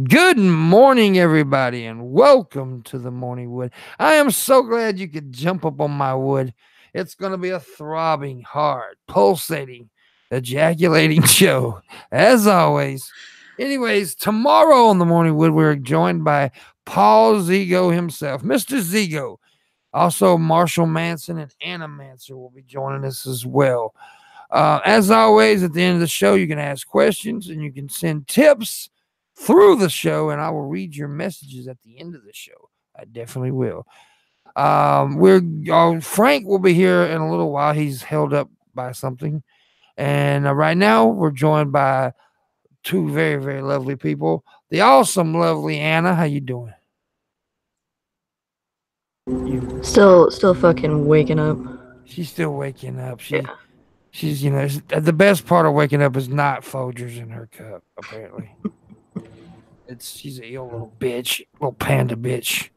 Good morning, everybody, and welcome to the Morning Wood. I am so glad you could jump up on my wood. It's going to be a throbbing, hard, pulsating, ejaculating show, as always. Anyways, tomorrow on the Morning Wood, we're joined by Paul Zigo himself, Mr. Zigo. Also, Marshall Manson and Anna Manson will be joining us as well. As always, at the end of the show, you can ask questions and you can send tips through the show, and I will read your messages at the end of the show. I definitely will. Frank will be here in a little while. He's held up by something, and right now we're joined by two very, very lovely people. The awesome, lovely Anna. How you doing? Still fucking waking up. She's still waking up. She's the best part of waking up is not Folgers in her cup. Apparently. She's a ill little bitch, little panda bitch.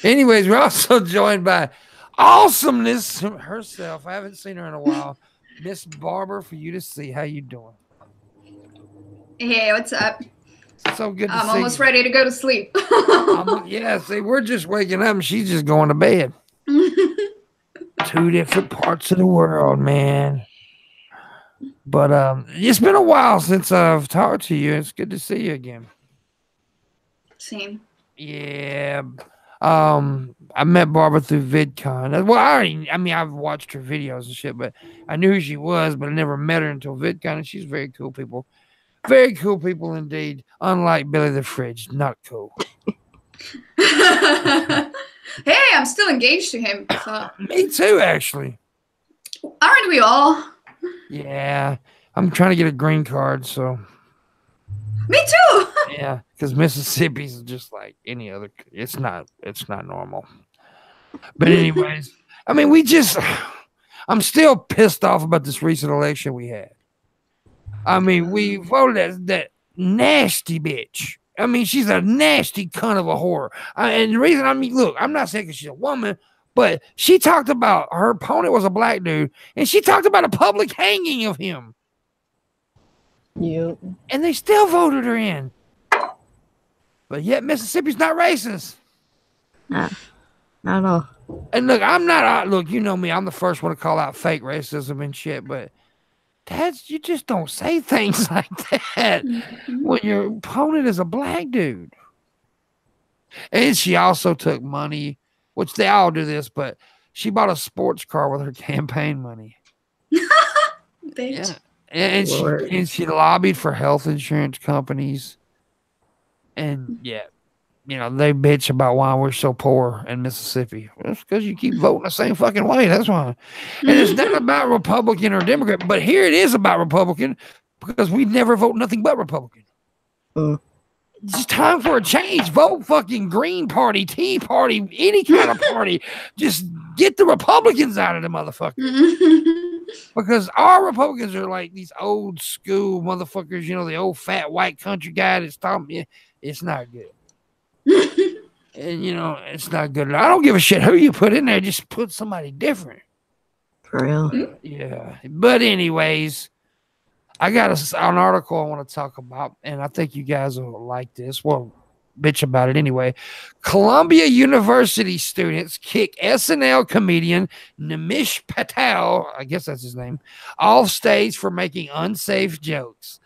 Anyways, we're also joined by awesomeness herself. I haven't seen her in a while. Miss Barbra4u2C. How you doing? Hey, what's up? So good to see you. I'm almost ready to go to sleep. See, we're just waking up and she's just going to bed. Two different parts of the world, man. But it's been a while since I've talked to you. It's good to see you again. Same. Yeah. I met Barbara through VidCon. Well, I've watched her videos and shit, but I knew who she was, but I never met her until VidCon, and she's very cool people. Very cool people indeed. Unlike Billy the Fridge, not cool. Hey, I'm still engaged to him. So. Me too, actually. Aren't we all? Yeah. I'm trying to get a green card, so. Me too. Yeah, because Mississippi's just like any other. It's not normal. But anyways, I mean, I'm still pissed off about this recent election we had. I mean, we voted as that nasty bitch. I mean, she's a nasty cunt of a whore. And the reason, look, I'm not saying 'cause she's a woman, but she talked about her opponent was a black dude, and she talked about a public hanging of him. Yep. And they still voted her in. But yet Mississippi's not racist. Nah, not at all. And look, I'm not, look, you know me, I'm the first one to call out fake racism and shit, but you just don't say things like that when your opponent is a black dude. And she also took money, which they all do this, but she bought a sports car with her campaign money. Bitch. Yeah. And she lobbied for health insurance companies. And yeah, they bitch about why we're so poor in Mississippi. It's because you keep voting the same fucking way. That's why. And it's not about Republican or Democrat, but here it is about Republican because we never vote nothing but Republican. It's time for a change. Vote fucking Green Party, Tea Party, any kind of party. Just get the Republicans out of the motherfuckers. Because our Republicans are like these old school motherfuckers, the old fat white country guy that's talking. Yeah, it's not good. And, it's not good. I don't give a shit who you put in there. Just put somebody different. For real. Yeah. But anyways, I got an article I want to talk about, and I think you guys will like this. Well, bitch about it anyway. Columbia University students kick SNL comedian Nimish Patel, I guess that's his name, off stage for making unsafe jokes.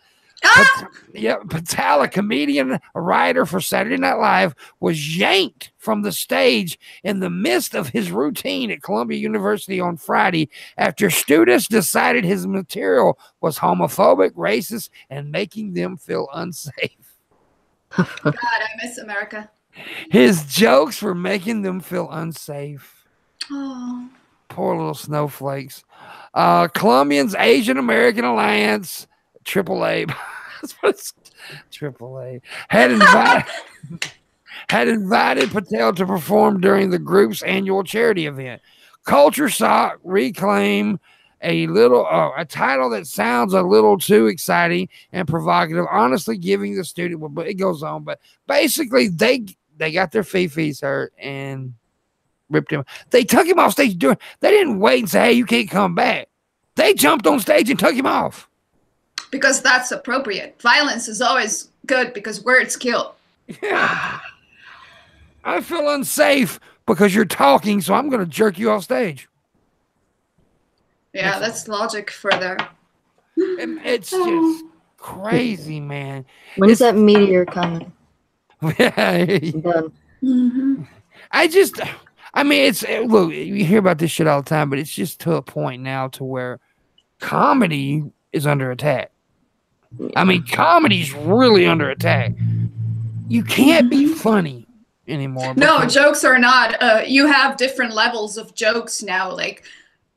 Patel, a comedian, a writer for Saturday Night Live, was yanked from the stage in the midst of his routine at Columbia University on Friday after students decided his material was homophobic, racist, and making them feel unsafe. God, I miss America. His jokes were making them feel unsafe. Oh. Poor little snowflakes. Colombians Asian American Alliance, AAA. That's what it's AAA. Had invited Patel to perform during the group's annual charity event. Culture Shock reclaim a title that sounds a little too exciting and provocative, honestly giving the student, but it goes on. But basically, they got their fifis hurt and ripped him. They took him off stage. They didn't wait and say, hey, you can't come back. They jumped on stage and took him off. Because that's appropriate. Violence is always good because words kill. Yeah. I feel unsafe because you're talking, so I'm going to jerk you off stage. Yeah, that's logic for there. It's just crazy, man. When's that meteor coming? Yeah. I'm done. I mean, look, you hear about this shit all the time, but it's just to a point now to where comedy is under attack. I mean, comedy's really under attack. You can't be funny anymore. No, jokes are not. You have different levels of jokes now, like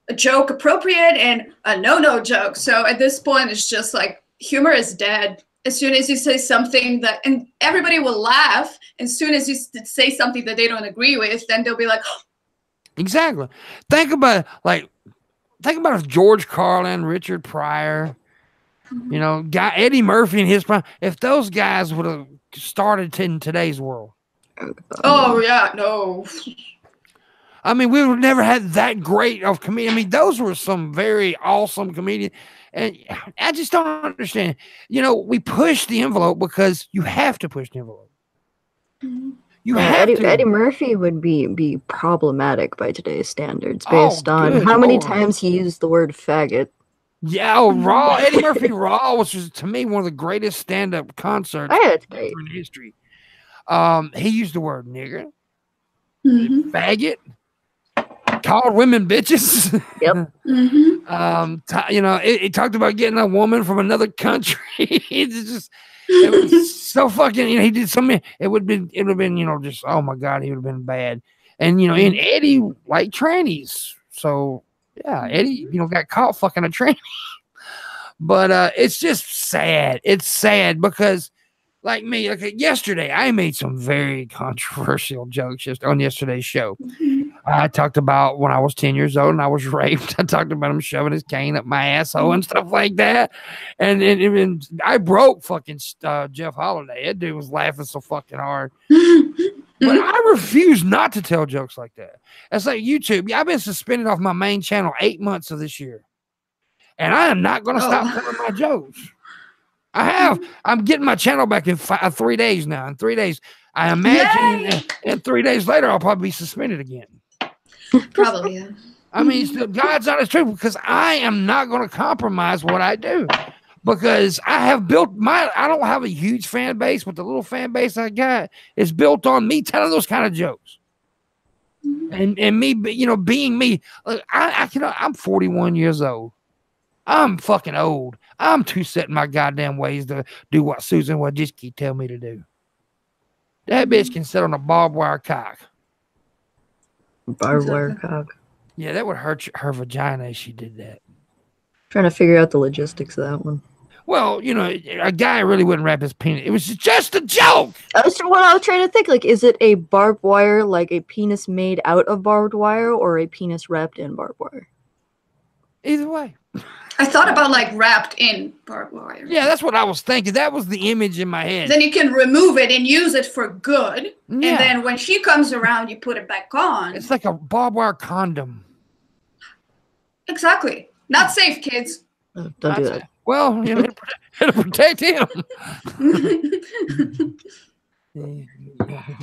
a joke appropriate and a no joke. So at this point, it's just like humor is dead. As soon as you say something that, and everybody will laugh. As soon as you say something that they don't agree with, then they'll be like, oh. Exactly. Think about if George Carlin, Richard Pryor, Eddie Murphy and his prime, if those guys would have started in today's world. Oh yeah, no. I mean, we would never had that great of comedian. I mean, those were some very awesome comedians. And I just don't understand. We push the envelope because you have to push the envelope. You have to. Eddie Murphy would be problematic by today's standards based on how many times he used the word faggot. Yeah, Raw. Eddie Murphy Raw was, to me, one of the greatest stand-up concerts in history. He used the word nigger, faggot, called women bitches. Yep. It talked about getting a woman from another country. It was so fucking. He did something. It would have been. Just oh my god, he would have been bad. And and Eddie liked trannies, so yeah, Eddie got caught fucking a tranny. But it's just sad. It's sad because. Like me, yesterday, I made some very controversial jokes just on yesterday's show. I talked about when I was 10 years old and I was raped. I talked about him shoving his cane up my asshole and stuff like that. And I broke fucking Jeff Holiday. That dude was laughing so fucking hard. But I refuse not to tell jokes like that. It's like YouTube. I've been suspended off my main channel 8 months of this year. And I am not going to stop telling my jokes. I have. I'm getting my channel back in 3 days now. In 3 days, I imagine. And 3 days later, I'll probably be suspended again. Probably. Yeah. I mean, it's God's honest truth because I am not going to compromise what I do because I have built I don't have a huge fan base, but the little fan base I got is built on me telling those kind of jokes. And me, being me. I'm 41 years old. I'm fucking old. I'm too set in my goddamn ways to do what Susan Wojcicki tell me to do. That bitch can sit on a barbed wire cock. Barbed wire cock. Yeah, that would hurt her vagina if she did that. Trying to figure out the logistics of that one. Well, a guy really wouldn't wrap his penis. It was just a joke. That's what I was trying to think. Like, is it a barbed wire, like a penis made out of barbed wire, or a penis wrapped in barbed wire? Either way. I thought about wrapped in barbed wire. Yeah, that's what I was thinking. That was the image in my head. Then you can remove it and use it for good. Yeah. And then when she comes around, you put it back on. It's like a barbed wire condom. Exactly. Not safe, kids. Don't do that. Well, it'll protect him.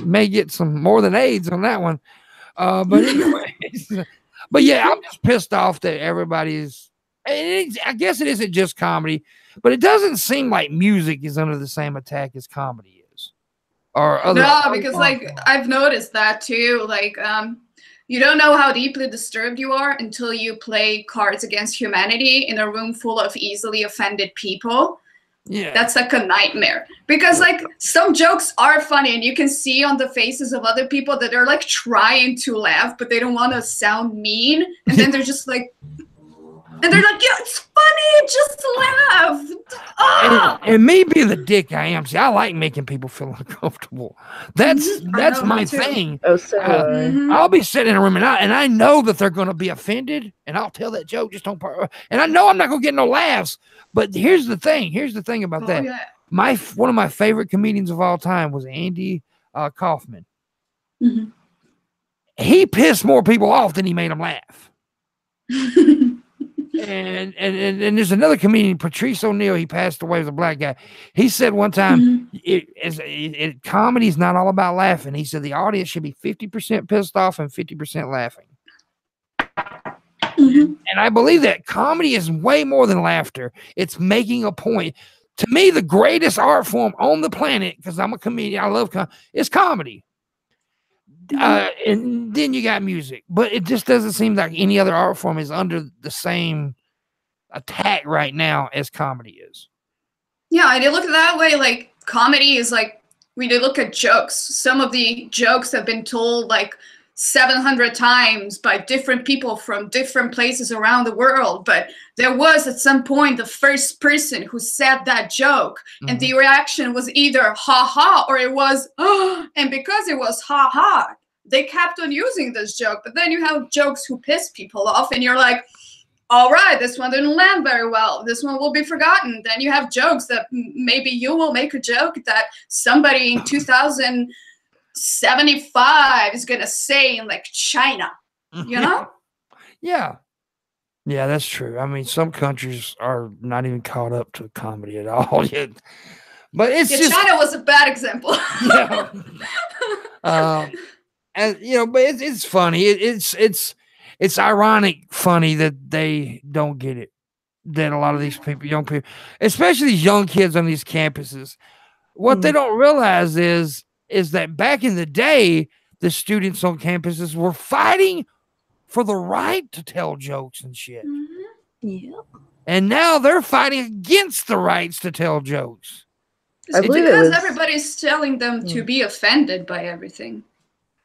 May get some more than AIDS on that one. But anyways. But yeah, I'm just pissed off that everybody's. I guess it isn't just comedy, but it doesn't seem like music is under the same attack as comedy is. Or other. No, because I've noticed that too. You don't know how deeply disturbed you are until you play Cards Against Humanity in a room full of easily offended people. Yeah, that's like a nightmare because some jokes are funny and you can see on the faces of other people that they're trying to laugh, but they don't want to sound mean, and then they're just and they're like, yeah, it's funny, just laugh. And me being the dick I am, see, I like making people feel uncomfortable. That's my thing. I'll be sitting in a room and I know that they're going to be offended, and I'll tell that joke. Just don't. And I know I'm not going to get no laughs. But here's the thing. Here's the thing about that. Yeah. One of my favorite comedians of all time was Andy Kaufman. Mm-hmm. He pissed more people off than he made them laugh. And there's another comedian, Patrice O'Neill. He passed away, was a black guy. He said one time, comedy is not all about laughing. He said the audience should be 50% pissed off and 50% laughing. And I believe that comedy is way more than laughter. It's making a point. To me, the greatest art form on the planet, because I'm a comedian, I love is comedy. And then you got music, but it just doesn't seem like any other art form is under the same attack right now as comedy is. Yeah, I did look at it that way. Like, comedy is like, we did look at jokes. Some of the jokes have been told like 700 times by different people from different places around the world, but there was at some point the first person who said that joke, and the reaction was either ha ha or it was oh, and because it was ha ha, they kept on using this joke. But then you have jokes who piss people off, and you're like, all right, this one didn't land very well, this one will be forgotten. Then you have jokes that maybe you will make a joke that somebody in 2075 is gonna say in like China, you know? Yeah, that's true. I mean, some countries are not even caught up to comedy at all yet. But it's just, China was a bad example. Yeah. And but it's funny. It's ironic funny that they don't get it. That a lot of these people, young people, especially these young kids on these campuses, what they don't realize is that back in the day, the students on campuses were fighting for the right to tell jokes and shit. Yeah. And now they're fighting against the rights to tell jokes. I believe it was, everybody's telling them to be offended by everything.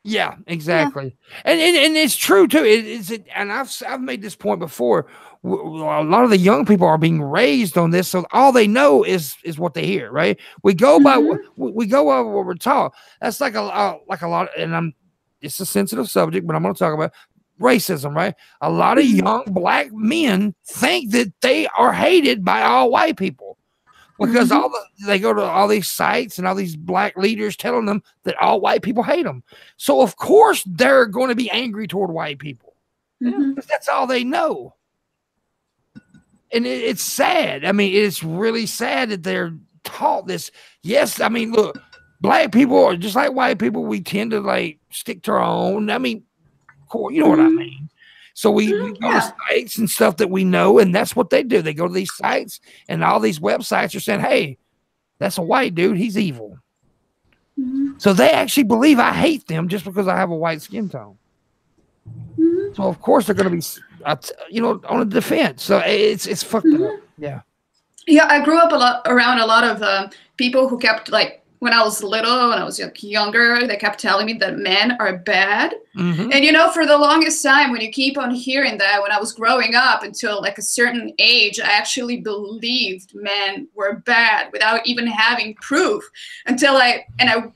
Yeah, exactly. Yeah. And it's true too. And I've made this point before. A lot of the young people are being raised on this, so all they know is what they hear. Right? We go by what we're taught. That's like a lot. And it's a sensitive subject, but I'm going to talk about racism. Right? A lot of young black men think that they are hated by all white people. Because they go to all these sites and all these black leaders telling them that all white people hate them. So, of course, they're going to be angry toward white people. Because that's all they know. And it's sad. I mean, it's really sad that they're taught this. Yes, I mean, look, black people are just like white people. We tend to, like, stick to our own. I mean, you know what I mean. So we go to sites and stuff that we know, and that's what they do. They go to these sites, and all these websites are saying, hey, that's a white dude. He's evil. So they actually believe I hate them just because I have a white skin tone. So, of course, they're going to be, on the defense. So it's fucked up. Yeah. Yeah, I grew up around a lot of people who kept, like, when I was little, when I was younger, they kept telling me that men are bad. And, for the longest time, when you keep on hearing that, when I was growing up until like a certain age, I actually believed men were bad without even having proof until I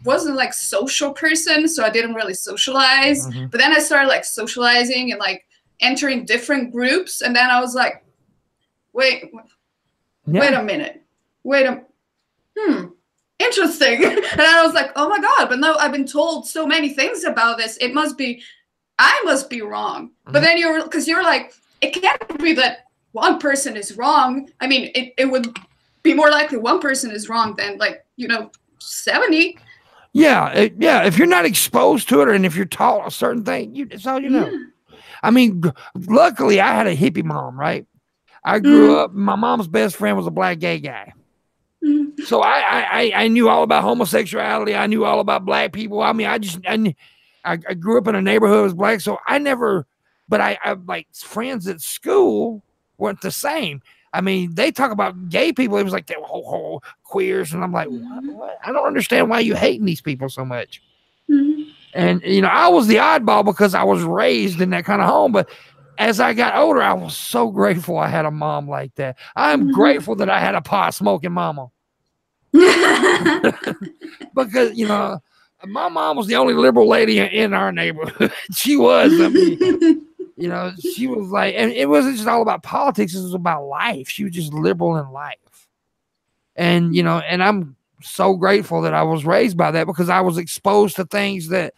wasn't like social person, so I didn't really socialize. But then I started like socializing and like entering different groups. And then I was like, wait a minute. Interesting. And I was like, oh my God, but no, I've been told so many things about this. I must be wrong. But then because you're like, it can't be that one person is wrong. I mean, it would be more likely one person is wrong than 70. Yeah. If you're not exposed to it, and if you're taught a certain thing, it's all you know. I mean, luckily I had a hippie mom, right? I grew up, my mom's best friend was a black gay guy. So I knew all about homosexuality. I knew all about black people. I mean, I grew up in a neighborhood that was black, so I like friends at school weren't the same. I mean, they talk about gay people. It was like they were queers, and I'm like, what? I don't understand why you hating these people so much. And I was the oddball because I was raised in that kind of home, but as I got older, I was so grateful I had a mom like that. I'm grateful that I had a pot smoking mama. Because, my mom was the only liberal lady in our neighborhood. She was. I mean, she was like, and it wasn't just all about politics. It was about life. She was just liberal in life. And, and I'm so grateful that I was raised by that because I was exposed to things that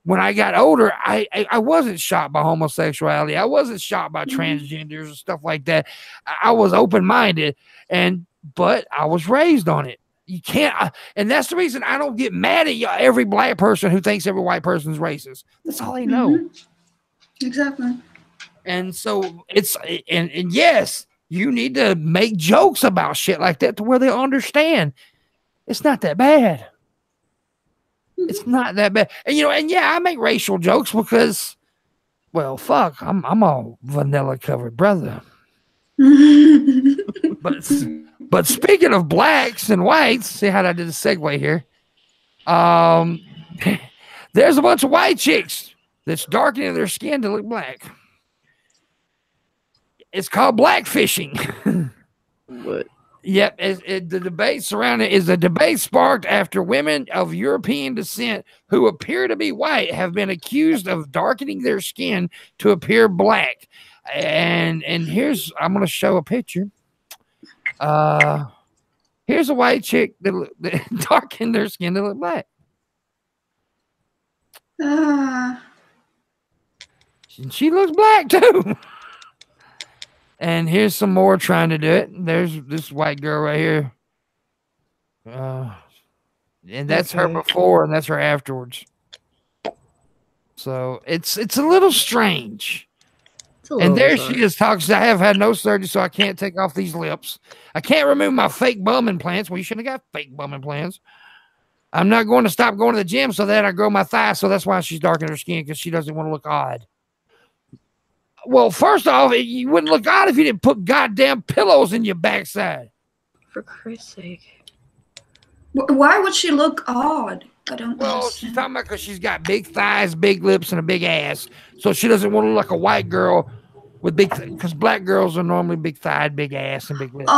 when I got older, I wasn't shocked by homosexuality. I wasn't shocked by transgenders and stuff like that. I was open-minded, but I was raised on it. You can't, and that's the reason I don't get mad at every black person who thinks every white person is racist. That's all they know. Exactly. And so and yes, you need to make jokes about shit like that to where they understand it's not that bad. It's not that bad. And I make racial jokes because, well, fuck, I'm a vanilla covered brother. But speaking of blacks and whites, see how I did a segue here. There's a bunch of white chicks that's darkening their skin to look black. It's called blackfishing. What? Yep, the debate surrounding is a debate sparked after women of European descent who appear to be white have been accused of darkening their skin to appear black. And here's, I'm going to show a picture. Here's a white chick that darkened their skin to look black. And she looks black too. And here's some more trying to do it. There's this white girl right here. And that's her before and that's her afterwards. So it's a little strange. And there she is talking. I have had no surgery, so I can't take off these lips. I can't remove my fake bum implants. Well, you shouldn't have got fake bum implants. I'm not going to stop going to the gym so that I grow my thighs. So that's why she's darkening her skin, because she doesn't want to look odd. Well, first off, you wouldn't look odd if you didn't put goddamn pillows in your backside. For Christ's sake. Why would she look odd? I don't know. Well, she's talking about because she's got big thighs, big lips, and a big ass. So she doesn't want to look like a white girl with big, because black girls are normally big thighed, big ass, and big lips.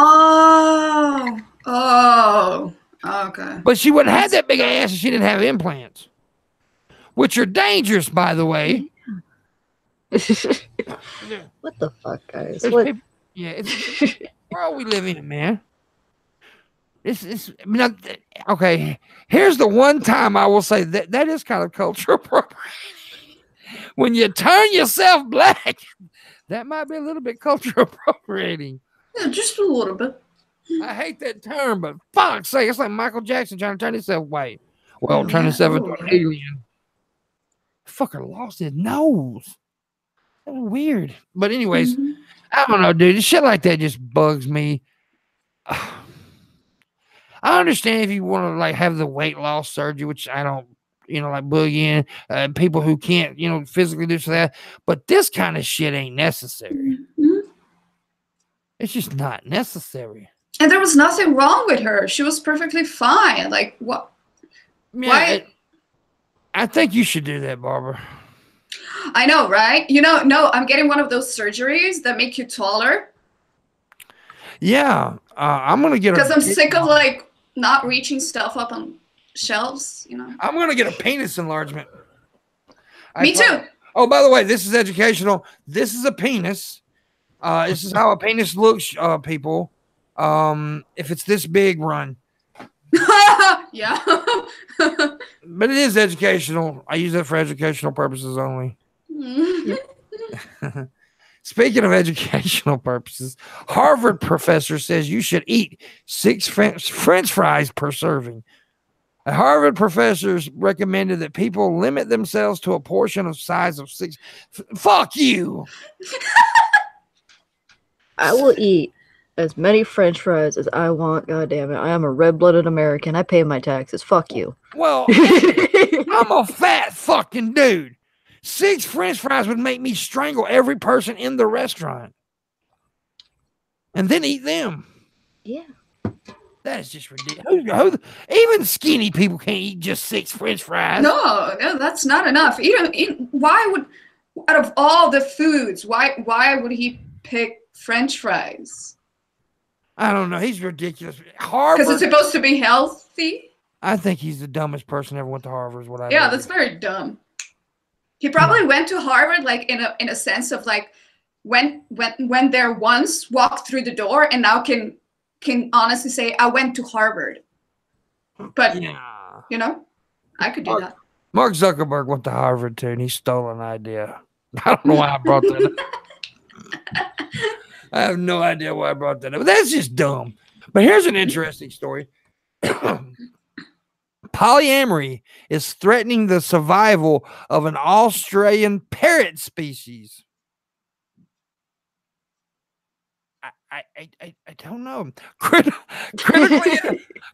Oh, okay. But she wouldn't have that big ass if she didn't have implants, which are dangerous, by the way. What the fuck, guys? What? People, it's the world we live in, man. Okay. Here's the one time I will say that is kind of cultural appropriating. When you turn yourself black, that might be a little bit cultural appropriating. Yeah, just a little bit. I hate that term, but fuck's sake, it's like Michael Jackson trying to turn himself white. Well, turn himself into an alien. Fucker lost his nose. That's weird. But anyways, I don't know, dude. Shit like that just bugs me. I understand if you want to like have the weight loss surgery, which I don't, like boogie in, people who can't, physically do that. But this kind of shit ain't necessary. It's just not necessary. And there was nothing wrong with her. She was perfectly fine. Like, what? Yeah, why? I think you should do that, Barbara. I know, right? No, I'm getting one of those surgeries that make you taller. Yeah, I'm gonna get because I'm sick of like not reaching stuff up on shelves. I'm gonna get a penis enlargement. Me too. Oh, by the way, this is educational. This is a penis. This is how a penis looks, people. If it's this big, run. Yeah. But it is educational. I use it for educational purposes only. Speaking of educational purposes, Harvard professor says you should eat 6 French fries per serving. A Harvard professor recommended that people limit themselves to a portion of size of 6. Fuck you. I will eat as many French fries as I want. God damn it. I am a red-blooded American. I pay my taxes. Fuck you. Well, I'm a fat fucking dude. 6 French fries would make me strangle every person in the restaurant. And then eat them. Yeah. That is just ridiculous. Even skinny people can't eat just 6 French fries. No, that's not enough. Why would, out of all the foods, why would he pick French fries? I don't know. He's ridiculous. Harvard. Because it's supposed to be healthy? I think he's the dumbest person ever went to Harvard. Is what I believe. That's very dumb. He probably went to Harvard like in a sense of like when there once walked through the door and now can honestly say I went to Harvard. But I could do that. Mark Zuckerberg went to Harvard too, and he stole an idea. I don't know why I brought that up. I have no idea why I brought that up. But that's just dumb. But here's an interesting story. Polyamory is threatening the survival of an Australian parrot species. I don't know.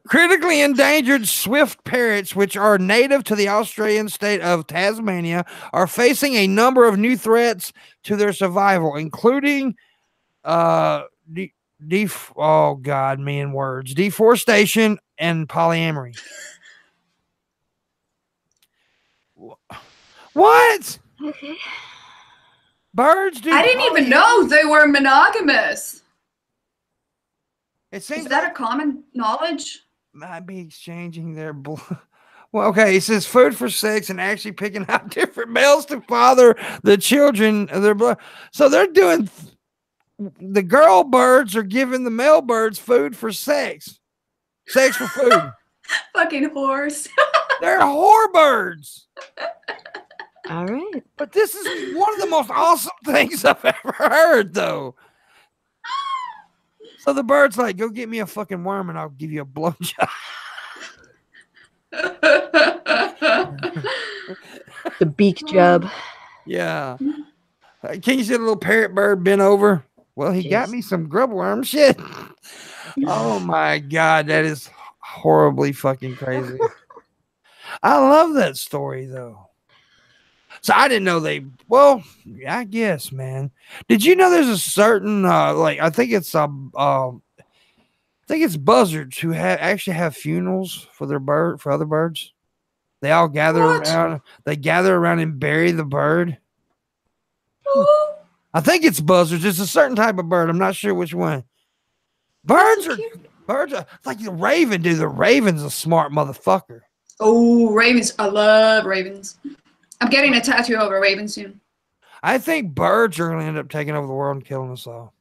Critically endangered swift parrots, which are native to the Australian state of Tasmania, are facing a number of new threats to their survival, including oh God, man, words, deforestation and polyamory. What? Okay. Birds do. I didn't even know they were monogamous. It seems Is that a common knowledge? Might be exchanging their blood. Well, okay, it says food for sex and actually picking out different males to father the children of their blood. So they're doing. The girl birds are giving the male birds food for sex. Sex for food. Fucking horse. They're whore birds. All right. But this is one of the most awesome things I've ever heard, though. So the bird's like, go get me a fucking worm and I'll give you a blowjob. The beak job. Yeah. Can you see the little parrot bird bent over? Well, he got me some grub worm shit. Oh my God, that is horribly fucking crazy. I love that story though. So I didn't know they. Well, I guess, man. Did you know there's a certain like I think it's buzzards who actually have funerals for their bird for other birds. They all gather around. They gather around and bury the bird. I think it's buzzards. It's a certain type of bird. I'm not sure which one. Birds are like the raven, dude. The raven's a smart motherfucker. Oh, ravens. I love ravens. I'm getting a tattoo of a raven soon. I think birds are going to end up taking over the world and killing us all.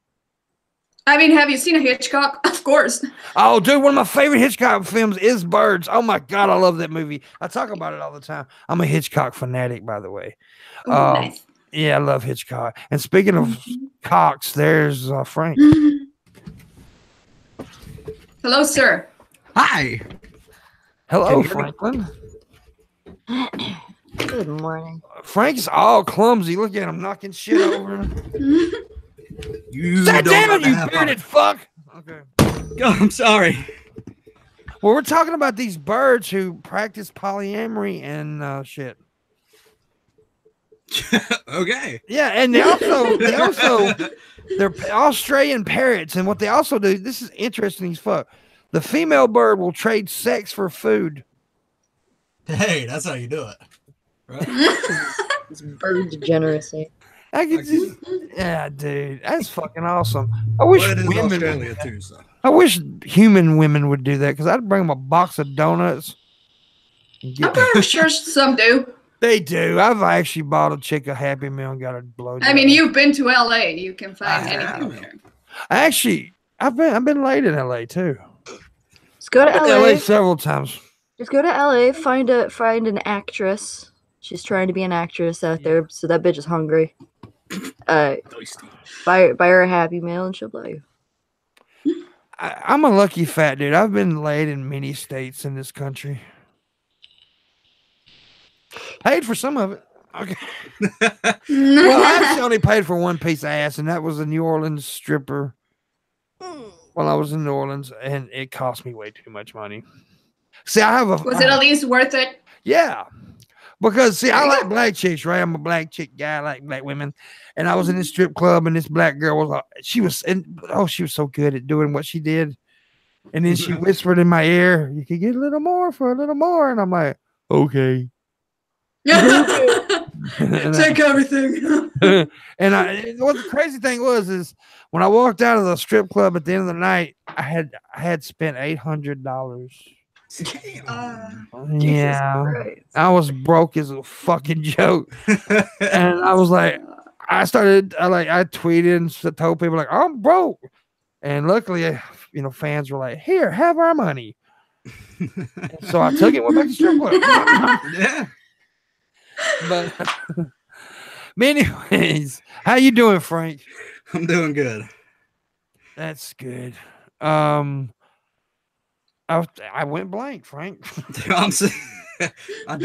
I mean, have you seen a Hitchcock? Of course. Oh, dude, one of my favorite Hitchcock films is Birds. Oh, my God, I love that movie. I talk about it all the time. I'm a Hitchcock fanatic, by the way. Ooh, nice. Yeah, I love Hitchcock. And speaking of cocks, there's Frank. Hello, sir. Hi. Hello, Franklin. Good morning. Frank's all clumsy. Look at him knocking shit over. You Sit don't down, have to you have bearded fuck. Okay. Oh, I'm sorry. Well, we're talking about these birds who practice polyamory and shit. Okay. Yeah, and they're Australian parrots, and what they also do. This is interesting as fuck. The female bird will trade sex for food. Hey, that's how you do it. Right? It's bird degeneracy. I could just, yeah, dude, that's fucking awesome. I wish Well, it is women Australia too, so. I wish human women would do that because I'd bring them a box of donuts. I'm pretty sure some do. They do. I've actually bought a chick a Happy Meal and got a blowjob. I mean, you've been to LA. You can find anything there. I've been late in LA too. Just go to LA LA. several times. Just go to LA. Find an actress. She's trying to be an actress out there, so that bitch is hungry. Buy her a Happy Meal and she'll blow you. I'm a lucky fat dude. I've been laid in many states in this country. Paid for some of it. Okay. Well, I actually only paid for one piece of ass, and that was a New Orleans stripper. While I was in New Orleans, and it cost me way too much money. See, I have a. Was it at least worth it? Yeah. Because see, I like black chicks, right? I'm a black chick guy, I like black women. And I was in this strip club, and this black girl was she was so good at doing what she did. And then she whispered in my ear, "You could get a little more for a little more." And I'm like, okay. Take everything. And what the crazy thing is when I walked out of the strip club at the end of the night, I had spent $800. Yeah, I was broke as a fucking joke, and I was like, I tweeted and told people like I'm broke, and luckily, fans were like, "Here, have our money." So I took it, went back to strip club. Yeah, But anyways, how you doing, Frank? I'm doing good. That's good. I went blank, Frank. I'm saying, I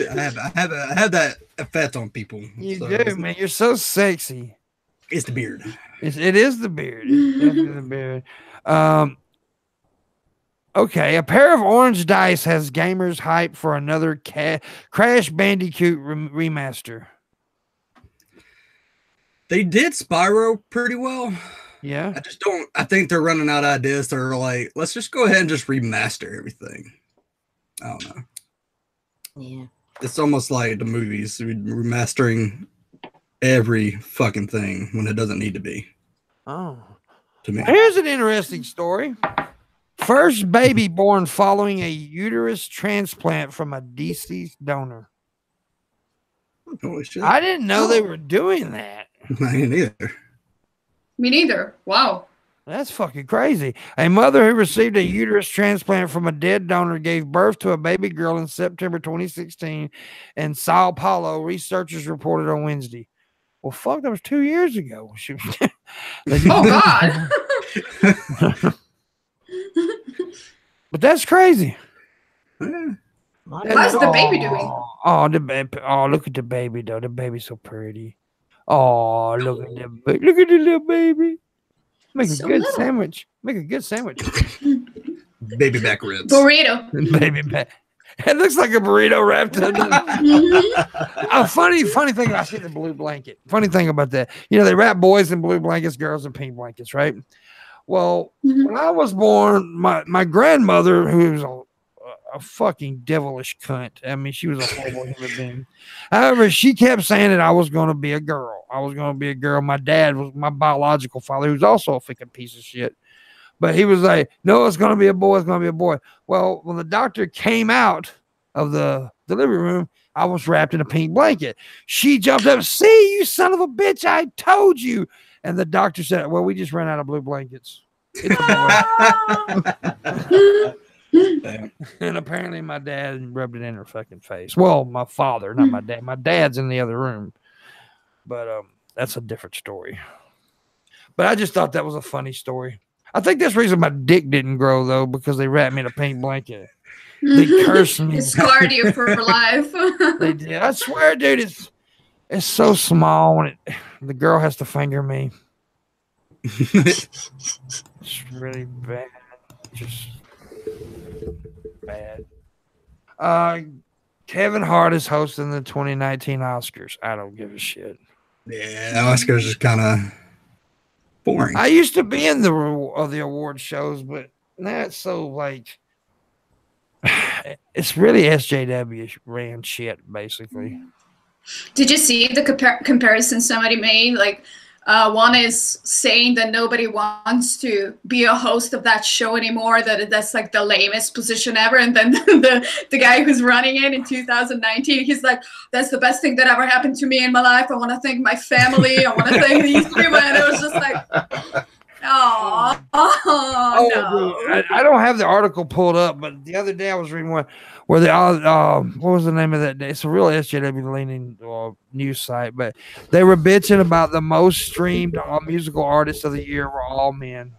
have that effect on people. You so do, man. You're so sexy. It's the beard. It is the beard. It's definitely the beard. Okay, a pair of orange dice has gamers hyped for another Crash Bandicoot remaster. They did Spyro pretty well. Yeah. I think they're running out of ideas. They're like, let's just go ahead and just remaster everything. I don't know. Yeah. It's almost like the movies, remastering every fucking thing when it doesn't need to be. Oh. To me. Here's an interesting story. First baby born following a uterus transplant from a deceased donor. Holy shit. I didn't know they were doing that. I didn't either. Me neither. Wow. That's fucking crazy. A mother who received a uterus transplant from a dead donor gave birth to a baby girl in September 2016 in Sao Paulo, researchers reported on Wednesday. Well, fuck, that was 2 years ago. Oh, God. But that's crazy. How's the baby doing? Oh, the baby. Oh, look at the baby, though. The baby's so pretty. Oh, look at the little baby. Make a So good little. sandwich. Make a good sandwich. Baby back ribs. Burrito. Baby back. It looks like a burrito wrapped up. A funny thing. I see the blue blanket. Funny thing about that. You know, they wrap boys in blue blankets, girls in pink blankets, right? Well, when I was born, my grandmother, who was a fucking devilish cunt. I mean, she was a horrible human being. However, she kept saying that I was going to be a girl. I was going to be a girl. My dad was my biological father, who's also a fucking piece of shit. But he was like, no, it's going to be a boy. It's going to be a boy. Well, when the doctor came out of the delivery room, I was wrapped in a pink blanket. She jumped up, see, you son of a bitch, I told you. And the doctor said, well, we just ran out of blue blankets. It's a boy. And apparently my dad rubbed it in her fucking face. Well, my father, not my dad. My dad's in the other room. But that's a different story. But I just thought that was a funny story. I think that's the reason my dick didn't grow, though, because they wrapped me in a pink blanket. They cursed me. It scarred you for life. They did. I swear, dude, it's so small when the girl has to finger me. It's really bad. Just bad. Kevin Hart is hosting the 2019 Oscars. I don't give a shit. Yeah, Oscars is kind of boring. I used to be in the award shows, but now it's so like it's really SJW ran shit basically. Did you see the comparison somebody made? Like, one is saying that nobody wants to be a host of that show anymore, that's like the lamest position ever. And then the guy who's running it in 2019, he's like, that's the best thing that ever happened to me in my life. I want to thank my family. I want to thank these people. And it was just like, oh no. I don't have the article pulled up, but the other day I was reading one where what was the name of that day? It's a real SJW leaning news site, but they were bitching about the most streamed musical artists of the year were all men.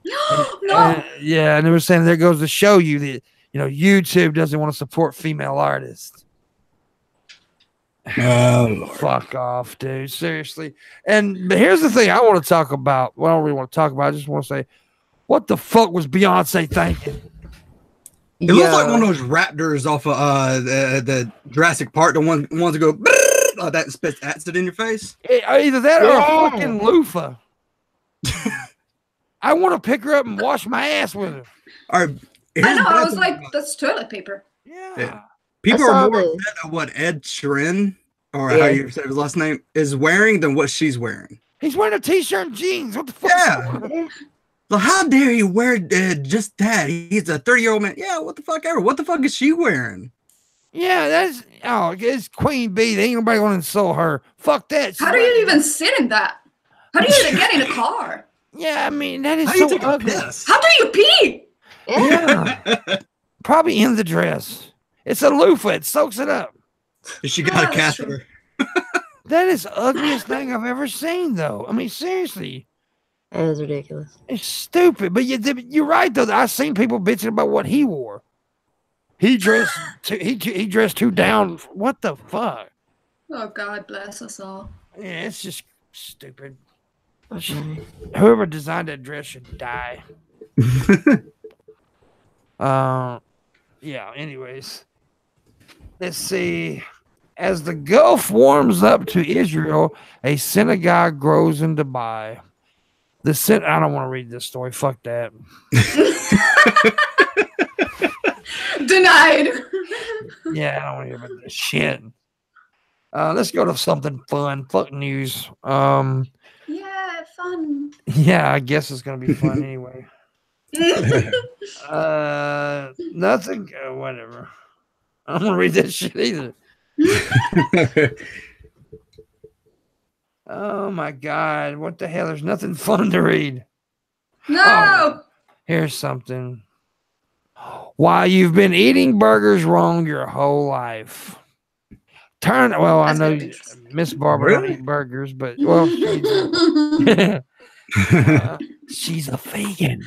No. Yeah, and they were saying there goes to show you that YouTube doesn't want to support female artists. Fuck off, dude. Seriously. But here's the thing I want to talk about. Well, I don't really want to talk about. I just want to say, what the fuck was Beyonce thinking? It looks like one of those raptors off of the Jurassic Park, the ones that go that spits acid in your face. Either that or a fucking loofah. I want to pick her up and wash my ass with her. All right, I know. I was like, that's toilet paper. Yeah. People are more upset at what Ed Sheeran, or how you say his last name, is wearing than what she's wearing. He's wearing a t-shirt and jeans. What the fuck? Yeah. So how dare he wear just that? He's a 30-year-old man. Yeah, what the fuck ever? What the fuck is she wearing? Yeah, it's Queen Bee. There ain't nobody going to insult her. Fuck that. How do you even sit in that? How do you even get in a car? Yeah, I mean, that is How do you so take a ugly. piss? How do you pee? Yeah. Probably in the dress. It's a loofah. It soaks it up. She got a that's true. catheter. That is the ugliest thing I've ever seen, though. I mean, seriously. It is ridiculous. It's stupid. But you're right, though. I've seen people bitching about what he wore. He dressed he dressed too down. What the fuck? Oh, God bless us all. Yeah, it's just stupid. Okay. Whoever designed that dress should die. Yeah, anyways. Let's see. As the Gulf warms up to Israel, a synagogue grows in Dubai. I don't want to read this story. Fuck that. Denied. Yeah, I don't want to hear about this shit. Let's go to something fun. Fuck news. Yeah, fun. Yeah, I guess it's gonna be fun anyway. Nothing. Whatever. I don't want to read that shit either. Oh my God! What the hell? There's nothing fun to read. No. Oh, here's something. Why you've been eating burgers wrong your whole life. Well, I That's know gonna be interesting. Miss Barbara don't Really? eat burgers, but well, she's a vegan.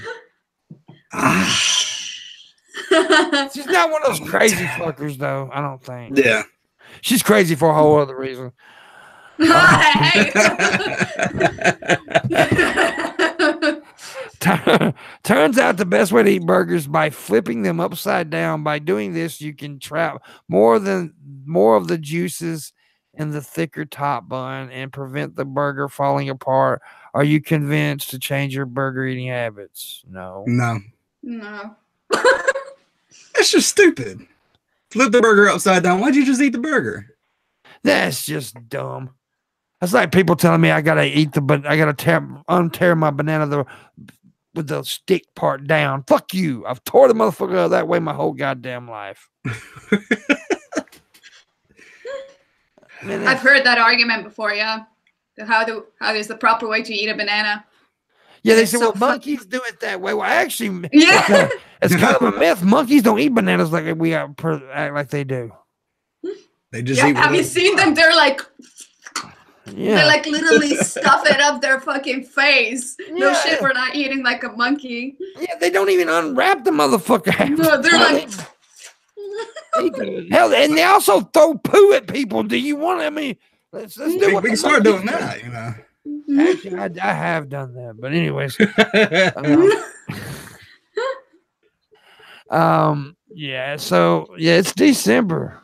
She's not one of those crazy fuckers, though. I don't think. Yeah. She's crazy for a whole other reason. Hey. Turns out the best way to eat burgers by flipping them upside down. By doing this, you can trap more of the juices in the thicker top bun and prevent the burger falling apart. Are you convinced to change your burger eating habits? No. No. No. That's just stupid. Flip the burger upside down. Why'd you just eat the burger? That's just dumb. That's like people telling me I gotta untear my banana with the stick part down. Fuck you. I've tore the motherfucker that way my whole goddamn life. I've heard that argument before, yeah. How is the proper way to eat a banana? Yeah, they It's said, so well, monkeys do it that way. Well, actually, Yeah. it's kind of a myth. Monkeys don't eat bananas like we act like they do. They just Yeah, eat. have you seen them? They're like Yeah. they like literally stuff it up their fucking face. No Yeah. shit, we're not eating like a monkey. Yeah, they don't even unwrap the motherfucker. No, they're like Hell, and they also throw poo at people. Do you want? I mean, let's do We what can the start monkeys doing do. that, you know. Actually, I have done that, but anyways, yeah. So yeah, it's December.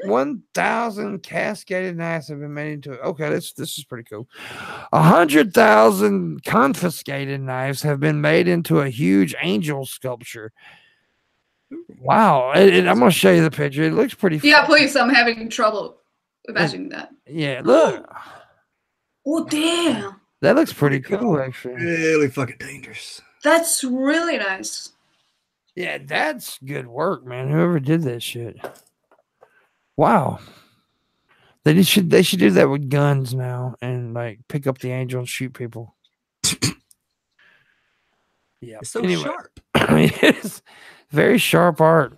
1,000 cascaded knives have been made into it. Okay, this is pretty cool. 100,000 confiscated knives have been made into a huge angel sculpture. Wow, I'm gonna show you the picture. It looks pretty. Yeah, please, I'm having trouble imagining that. Yeah, look. Oh damn. That looks pretty cool, actually. Really fucking dangerous. That's really nice. Yeah, that's good work, man. Whoever did that shit. Wow. They should do that with guns now and like pick up the angel and shoot people. Yeah. It's so Anyway, sharp. it's very sharp art.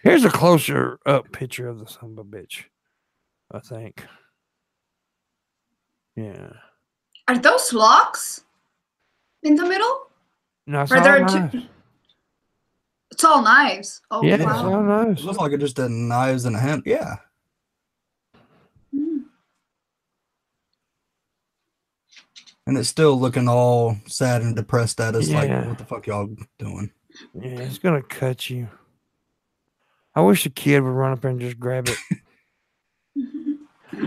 Here's a closer up picture of the son of a bitch, I think. Yeah. Are those locks in the middle? No, it's Are all there knives. It's all knives. Oh Yeah, it's wow. all knives. It looks like it just a knives and a hand. Yeah. Mm. And it's still looking all sad and depressed at us. Yeah. Like, what the fuck y'all doing? Yeah, it's gonna cut you. I wish a kid would run up there and just grab it.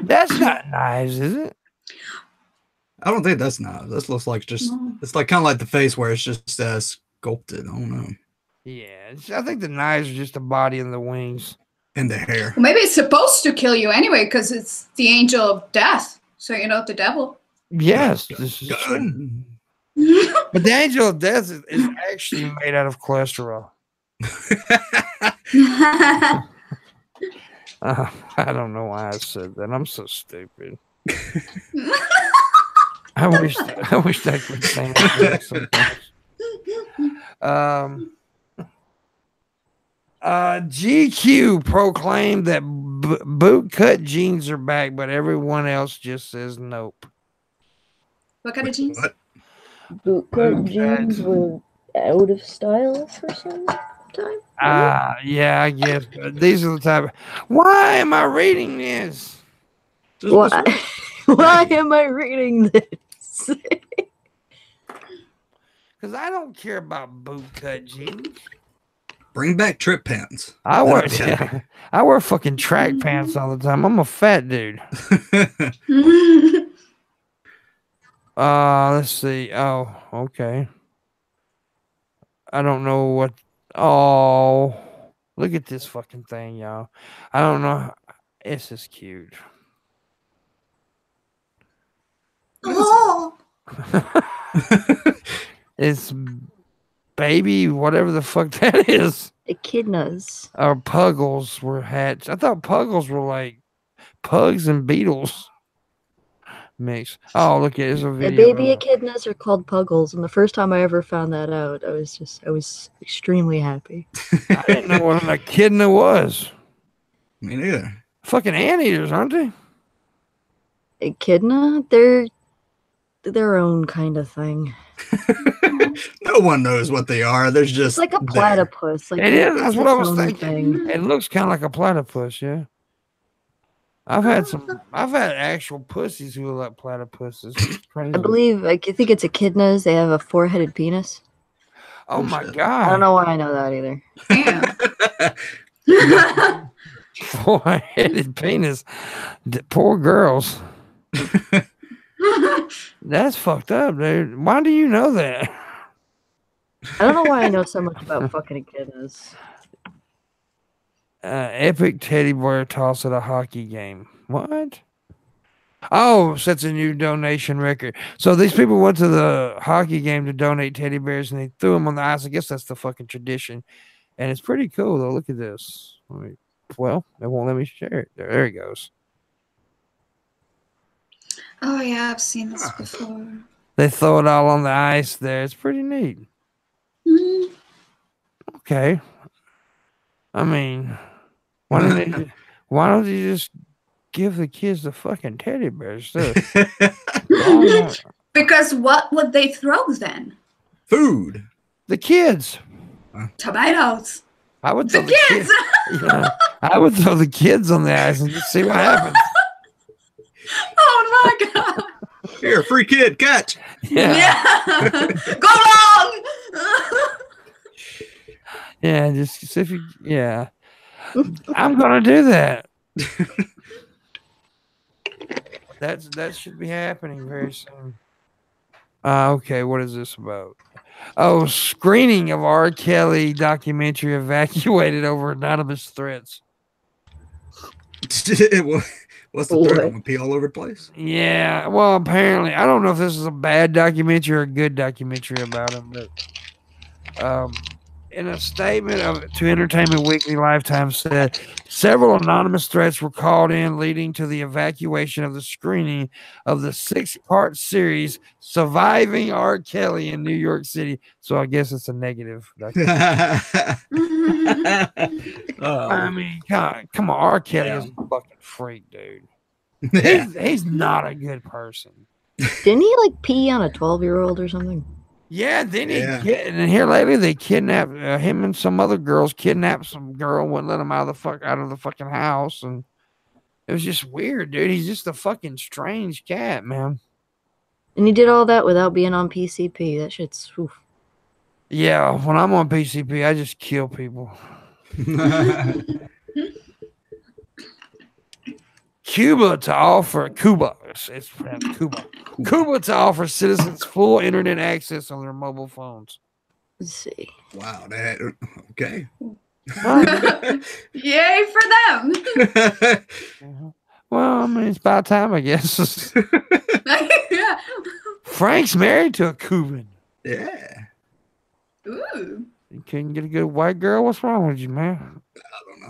That's not knives, is it? I don't think that's knives. This looks like just, No. it's like kind of like the face where it's just sculpted. I don't know. Yeah, I think the knives are just the body and the wings. And the hair. Well, maybe it's supposed to kill you anyway because it's the angel of death. So you know the devil. Yes, this is true. Gun. But the angel of death is actually made out of cholesterol. I don't know why I said that. I'm so stupid. I wish I could say that sometimes. GQ proclaimed that bootcut jeans are back, but everyone else just says nope. What kind of jeans? What? Bootcut jeans were out of style for some time. Yeah, I guess. But these are the type. Why am I reading this? Why? Why am I reading this? Because I don't care about bootcut jeans. Bring back trip pants. I wear fucking track pants all the time. I'm a fat dude. Let's see. Oh, okay. I don't know what. Oh, look at this fucking thing, y'all. I don't know. It's just cute. Oh. It's baby, whatever the fuck that is. Echidnas. Or puggles were hatched. I thought puggles were like pugs and beetles mix. Oh, look, there's a The video. baby echidnas are called puggles, and the first time I ever found that out, I was extremely happy. I didn't know what an echidna was. Me neither. Fucking anteaters, aren't they? Echidna? They're their own kind of thing. No one knows what they are. There's just It's like a platypus. Like It is. it's That's what I its was own thinking. thing. It looks kind of like a platypus, yeah. I've had actual pussies who look like platypuses. It's crazy. I believe, like, I think it's echidnas. They have a four-headed penis. Oh my Bullshit. god! I don't know why I know that either. Damn. Four-headed penis. Poor girls. That's fucked up, dude. Why do you know that? I don't know why I know so much about fucking echidnas. Epic teddy bear toss at a hockey game. What? Oh, sets a new donation record. So these people went to the hockey game to donate teddy bears, and they threw them on the ice. I guess that's the fucking tradition, and it's pretty cool though. Look at this. Well, they won't let me share it. There it goes. Oh yeah, I've seen this before. They throw it all on the ice there. It's pretty neat. Mm. Okay. I mean, why don't you just give the kids the fucking teddy bears too? Because what would they throw then? Food. The kids. Tomatoes. I would throw The kids. Yeah, I would throw the kids on the ice and just see what happens. Oh my god. Here, free kid, catch. Yeah. Go long. Yeah, just see if you. Yeah, I'm gonna do that. That should be happening very soon. Okay, what is this about? Oh, screening of R. Kelly documentary evacuated over anonymous threats. What's the threat? I'm gonna pee all over the place. Yeah, well, apparently, I don't know if this is a bad documentary or a good documentary about him, but in a statement to Entertainment Weekly, Lifetime said several anonymous threats were called in, leading to the evacuation of the screening of the 6-part series "Surviving R. Kelly" in New York City. So I guess it's a negative. I mean, come on, R. Kelly is a fucking freak, dude. He's not a good person. Didn't he like pee on a 12-year-old or something? Yeah, then and here lately they kidnapped him and some other girls. Kidnapped some girl, wouldn't let him out of the fucking house, and it was just weird, dude. He's just a fucking strange cat, man. And he did all that without being on PCP. That shit's. Oof. Yeah, when I'm on PCP, I just kill people. Cuba to offer it's pronounced Cuba to offer citizens full internet access on their mobile phones. Let's see. Wow, that okay. Yay for them. Well, I mean, it's about time, I guess. Yeah. Frank's married to a Cuban. Yeah. Ooh. You couldn't get a good white girl? What's wrong with you, man? I don't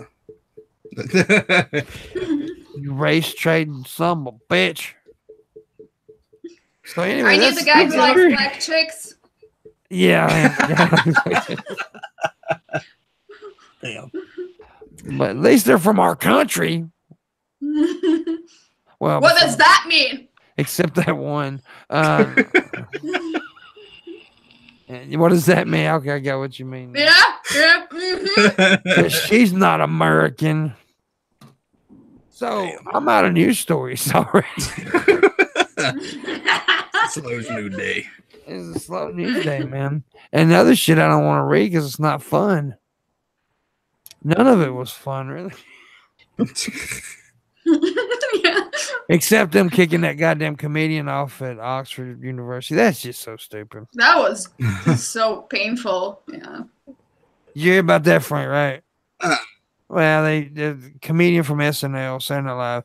know. You race trading son of a bitch. So anyway, Are you the guy who likes black chicks? Yeah, I am. Damn. But at least they're from our country. Well, What does that mean? Except that one. And what does that mean? Okay, I got what you mean. Yeah. She's not American. So I'm out of news stories. Sorry. Slow news day. It's a slow news day, man. And the other shit I don't want to read because it's not fun. None of it was fun, really. Yeah. Except them kicking that goddamn comedian off at Oxford University. That's just so stupid. That was so painful. Yeah. You hear about that, Frank, right? Well, the comedian from SNL, Saturday Night Live,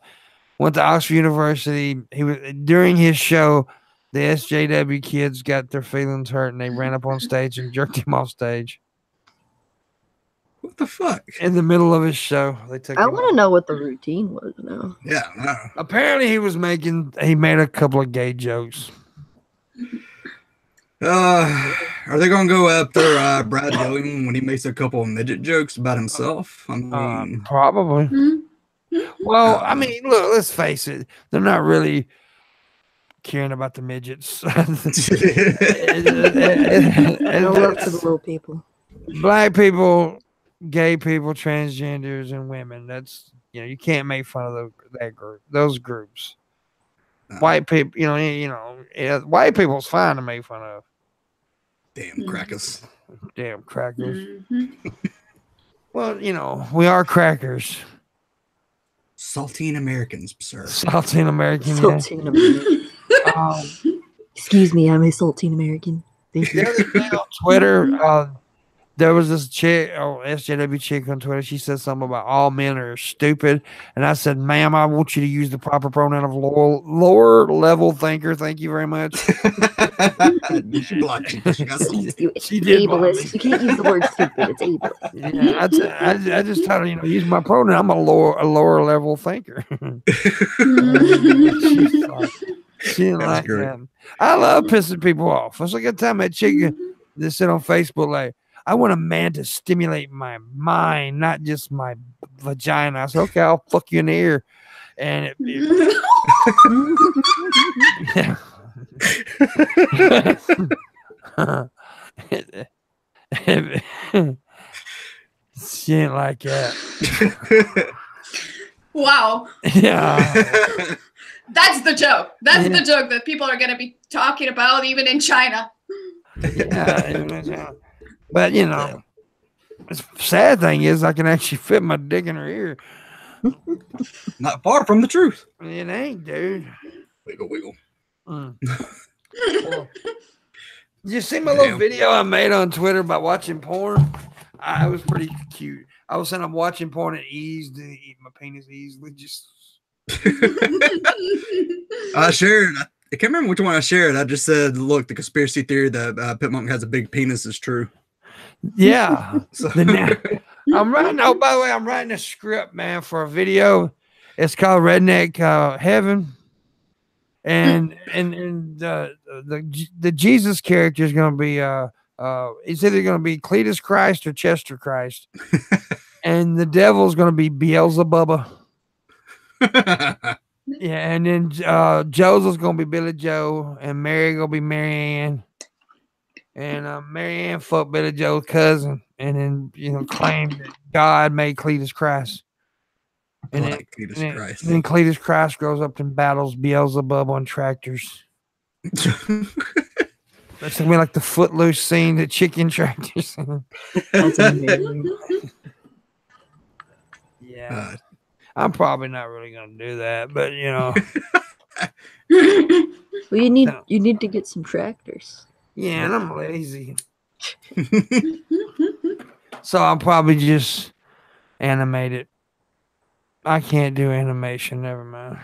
went to Oxford University. He was during his show. The SJW kids got their feelings hurt, and they ran up on stage and jerked him off stage. What the fuck? In the middle of his show, they took. I want to know what the routine was now. Yeah. Apparently, he made a couple of gay jokes. Are they gonna go after Brad Williams when he makes a couple of midget jokes about himself? I mean, Probably. Well, I mean, look, let's face it. They're not really caring about the midgets. No love to the little people. Black people, gay people, transgenders, and women. That's you can't make fun of those groups. White people, white people's fine to make fun of. Damn crackers. Damn crackers. Well, we are crackers. Saltine Americans, sir. Saltine American. Saltine American. Excuse me, I'm a saltine American. Thank you. The other day on Twitter, there was this chick, SJW chick on Twitter. She said something about all men are stupid. And I said, ma'am, I want you to use the proper pronoun of lower level thinker. Thank you very much. You ableist. You can't use the word stupid. It's ableist. Yeah, I just told her, use my pronoun. I'm a lower level thinker. She didn't like that. I love pissing people off. It's like a time that chick that said on Facebook, like, I want a man to stimulate my mind, not just my vagina. I said, okay, I'll fuck you in the ear. And she ain't like that. Wow. Yeah. That's the joke. That's the joke that people are going to be talking about even in China. Yeah. But, the sad thing is I can actually fit my dick in her ear. Not far from the truth. It ain't, dude. Wiggle. Well, you see my little video I made on Twitter about watching porn? I was pretty cute. I was saying I'm watching porn and my penis easily just... I shared. I can't remember which one I shared. I just said, look, the conspiracy theory that Pimpmunk has a big penis is true. Yeah. I'm writing. Oh, by the way, I'm writing a script, man, for a video. It's called Redneck Heaven, and the Jesus character is going to be it's either going to be Cletus Christ or Chester Christ, and the devil is going to be Beelzebubba. Yeah, and then Joseph's gonna be Billy Joe, and Mary gonna be Mary Ann, and Mary Ann fucked Billy Joe's cousin, and then claimed that God made Cletus Christ, and then Cletus Christ grows up and battles Beelzebub on tractors. That's gonna be like the Footloose scene, the chicken tractors. That's amazing. Yeah. I'm probably not really gonna do that, but Well, you need to get some tractors. Yeah, and I'm lazy. So I'll probably just animate it. I can't do animation, never mind.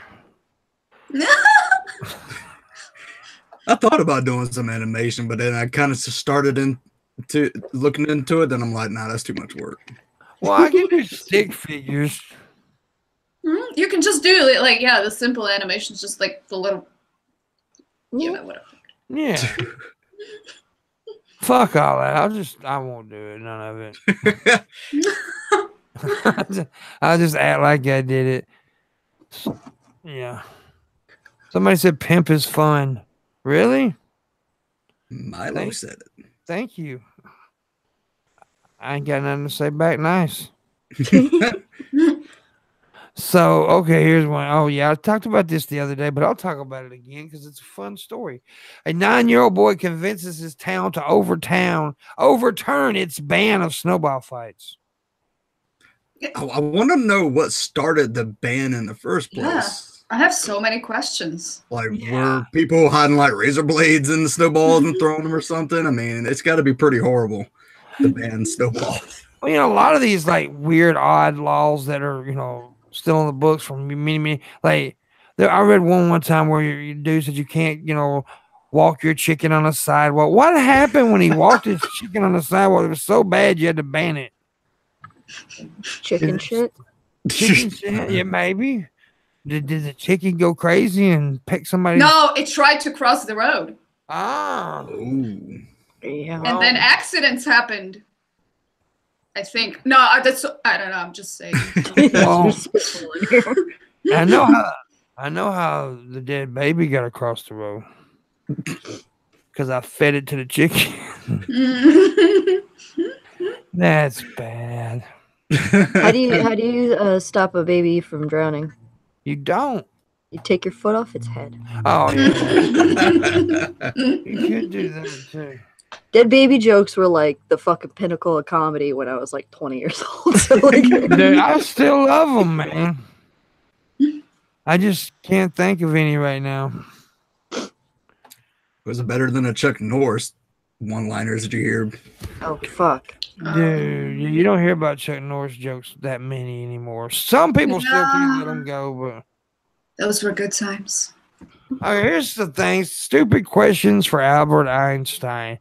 I thought about doing some animation, but then I kind of started into looking into it, then I'm like, nah, that's too much work. Well, I can do stick figures. You can just do the simple animations, just like the little, whatever. Yeah. Fuck all that. I won't do it. None of it. I'll just act like I did it. Yeah. Somebody said pimp is fun. Really? Milo said Thank you. I ain't got nothing to say back. Nice. it. So, okay, here's one. Oh, yeah, I talked about this the other day, but I'll talk about it again because it's a fun story. A 9-year-old boy convinces his town to overturn its ban of snowball fights. I want to know what started the ban in the first place. Yeah. I have so many questions. Like, were people hiding like razor blades in the snowballs and throwing them or something? I mean, it's got to be pretty horrible to ban snowballs. Well, a lot of these like weird, odd laws that are, still in the books from many, like I read one time where your dude said you can't, walk your chicken on the sidewalk. What happened when he walked his chicken on the sidewalk? It was so bad you had to ban it. Chicken shit. Chicken shit? Yeah, maybe. Did the chicken go crazy and pick somebody? No, it tried to cross the road. Ah. Ooh. Yeah. And then accidents happened. I think. No, I don't know. I'm just saying. Well, I know how the dead baby got across the road. Because I fed it to the chicken. That's bad. How do you stop a baby from drowning? You don't. You take your foot off its head. Oh yeah. You could do that too. Dead baby jokes were like the fucking pinnacle of comedy when I was like 20 years old. So like, Dude, I still love them, man. I just can't think of any right now. Was it better than a Chuck Norris one-liners that you hear? oh fuck. Dude, you don't hear about Chuck Norris jokes that many anymore. Some people still can let them go, but Those were good times. okay, here's the thing: stupid questions for Albert Einstein.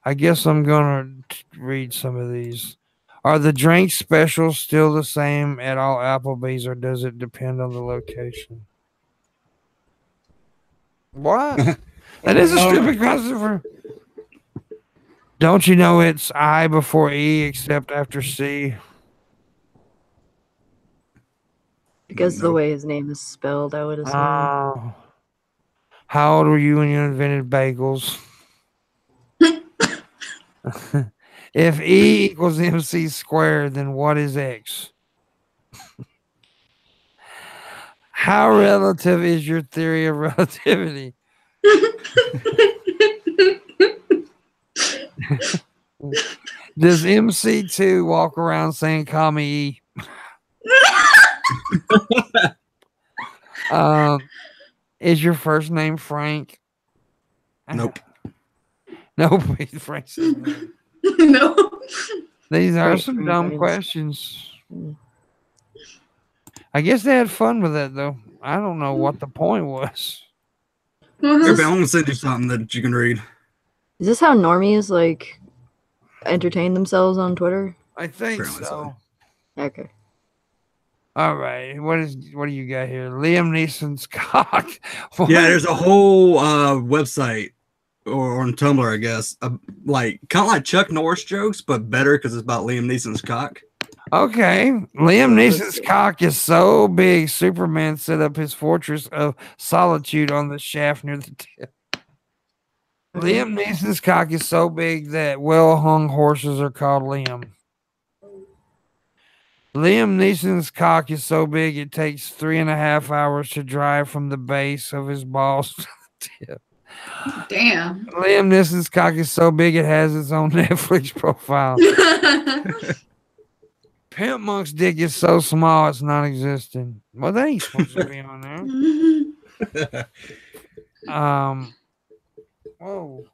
I guess I'm gonna read some of these. Are the drink specials still the same at all Applebee's, or does it depend on the location? What? That is a stupid question for. Don't you know it's I before E except after C? Because of the way his name is spelled, I would assume. Oh. How old were you when you invented bagels? If E equals MC squared, then what is X? How relative is your theory of relativity? Does MC2 walk around saying call me E? Is your first name Frank? Nope. Nope. Frank says no. No. These are Frank some dumb Frank. questions. I guess they had fun with it, though. I don't know what the point was. Here, Ben, I'm gonna send you something that you can read. Is this how normies like entertain themselves on Twitter? I think Apparently so. Okay. All right. What do you got here? Liam Neeson's cock. What? Yeah, there's a whole website or on Tumblr, I guess, like kind of like Chuck Norris jokes, but better because it's about Liam Neeson's cock. Okay. Liam Neeson's cock is so big, Superman set up his fortress of solitude on the shaft near the tip. Liam Neeson's cock is so big that well-hung horses are called Liam. Liam Neeson's cock is so big it takes 3.5 hours to drive from the base of his balls to the tip. Damn. Liam Neeson's cock is so big it has its own Netflix profile. Pimpmunk's dick is so small it's non-existent. Well, that ain't supposed to be on there. Whoa.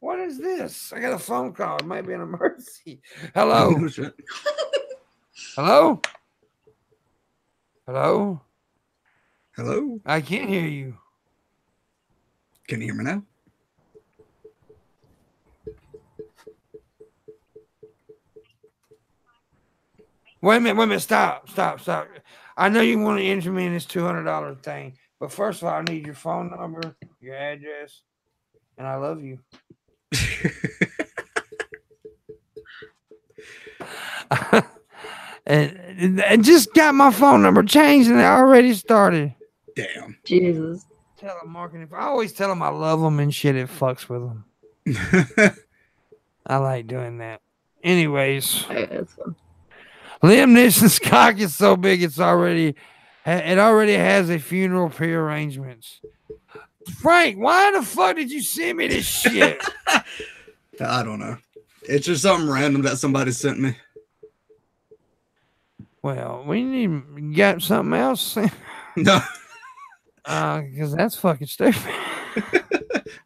What is this? I got a phone call. It might be an emergency. Hello. Hello? Hello? Hello? I can't hear you. Can you hear me now? Wait a minute. Stop. I know you want to enter me in this $200 thing, but first of all, I need your phone number, your address, and I love you. and just got my phone number changed, and it already started. Damn. Jesus. Telemarketing. I always tell them I love them and shit. It fucks with them. I like doing that. Anyways, That's fun. Liam Neeson's cock is so big it already has a funeral prearrangements. Frank, why the fuck did you send me this shit? I don't know. It's just something random that somebody sent me. Well, you got something else? No. Because that's fucking stupid.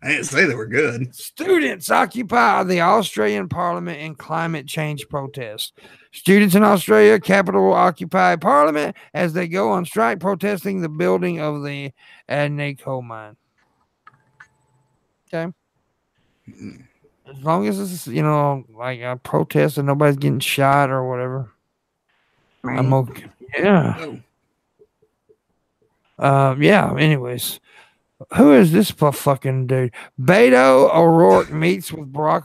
I didn't say they were good. Students occupy the Australian Parliament in climate change protests. Students in Australia capital occupy Parliament as they go on strike protesting the building of the Adney coal mine. Okay. As long as it's, like a protest and nobody's getting shot or whatever. Right. I'm okay. Yeah. Yeah, anyways. Who is this fucking dude? Beto O'Rourke meets with Barack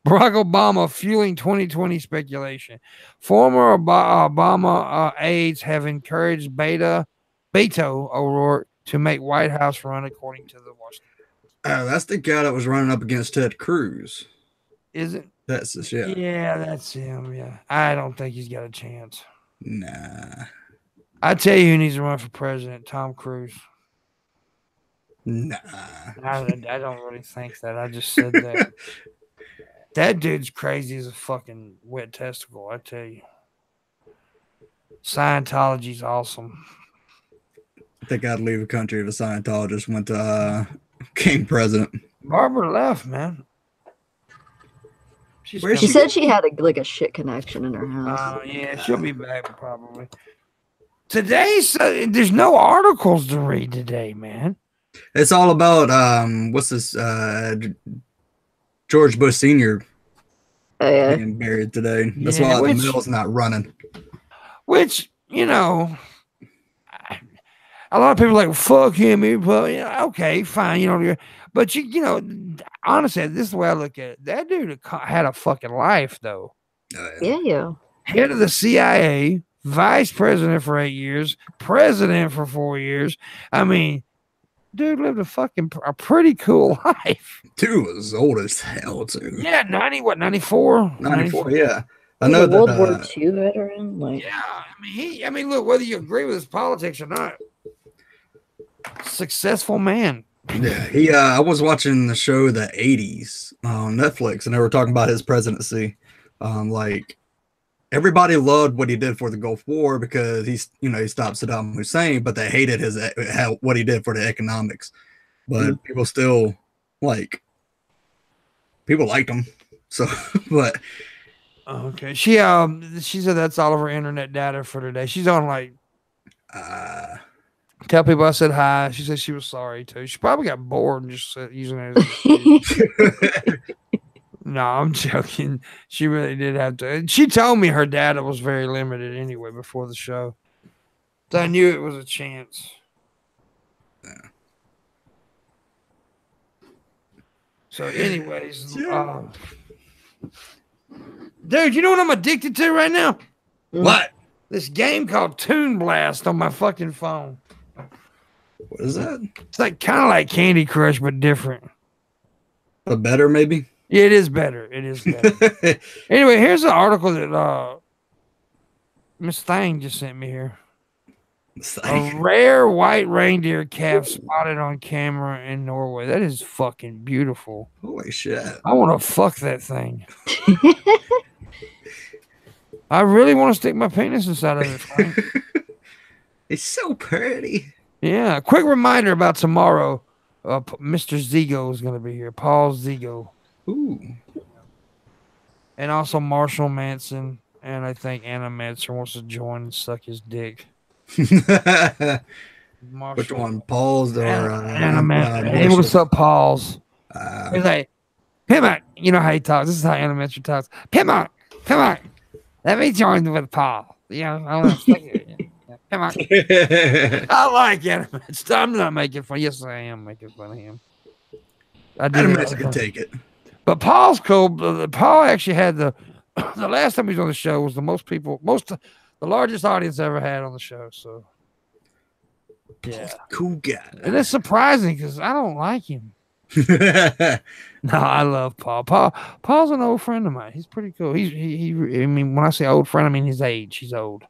Obama fueling 2020 speculation. Former Obama aides have encouraged Beto O'Rourke to make White House run, according to the Washington. That's the guy that was running up against Ted Cruz. Is it? That's this, yeah. Yeah, that's him. Yeah, I don't think he's got a chance. Nah. I tell you, who needs to run for president? Tom Cruise. Nah. I don't really think that. I just said that. That dude's crazy as a fucking wet testicle, I tell you. Scientology's awesome. I think I'd leave the country if a Scientologist went to became president. Barbara left, man. She said she had a shit connection in her house. Yeah, she'll be back probably. Today's there's no articles to read today, man. It's all about what's this George Bush Sr. Being buried today. That's why the mill's not running. Which, a lot of people are like, fuck him. Okay, fine, but honestly, this is the way I look at it. That dude had a fucking life, though. Yeah. Head of the CIA, vice president for 8 years, president for 4 years. I mean, dude lived a pretty cool life. Dude was old as hell, too. Yeah, 94? 94, yeah. I know that World War II veteran. Yeah, I mean, look, whether you agree with his politics or not, successful man. Yeah, I was watching the show The 80s on Netflix, and they were talking about his presidency. Everybody loved what he did for the Gulf War because he stopped Saddam Hussein, but they hated what he did for the economics. But people still people liked him. So, but okay, she said that's all of her internet data for today. She's on tell people I said hi. She said she was sorry too. She probably got bored and just using it as No, I'm joking. She really did have to. She told me her data was very limited anyway before the show. So I knew it was a chance. Yeah. So anyways, dude, you know what I'm addicted to right now? What? This game called Toon Blast on my fucking phone. What is that? It's kind of like Candy Crush, but different. But better, maybe? Yeah, it is better. It is better. Anyway, here's an article that Miss Thang just sent me here. A rare white reindeer calf spotted on camera in Norway. That is fucking beautiful. Holy shit. I want to fuck that thing. I really want to stick my penis inside of it, Frank. It's so pretty. Yeah. Quick reminder about tomorrow. Mr. Zigo is going to be here. Paul Zigo. Ooh. And also Marshall Manson. And I think Anna Manson wants to join and suck his dick. Which one? Paul's or Anna Manson? Hey, what's up, Paul's? He's like, Pimpmunk. You know how he talks. This is how Anna Manson talks. Pimpmunk. Let me join with Paul. I want to suck it. Pimpmunk. I like Anna Manson. I'm not making fun. Yes, I am making fun of him. Anna Manson can take it. But Paul's cool. Paul actually had the the last time he was on the show was the largest audience I ever had on the show. So yeah, Cool guy. and it's surprising because I don't like him. No, I love Paul. Paul's an old friend of mine. He's pretty cool. He I mean, when I say old friend, I mean his age. He's old.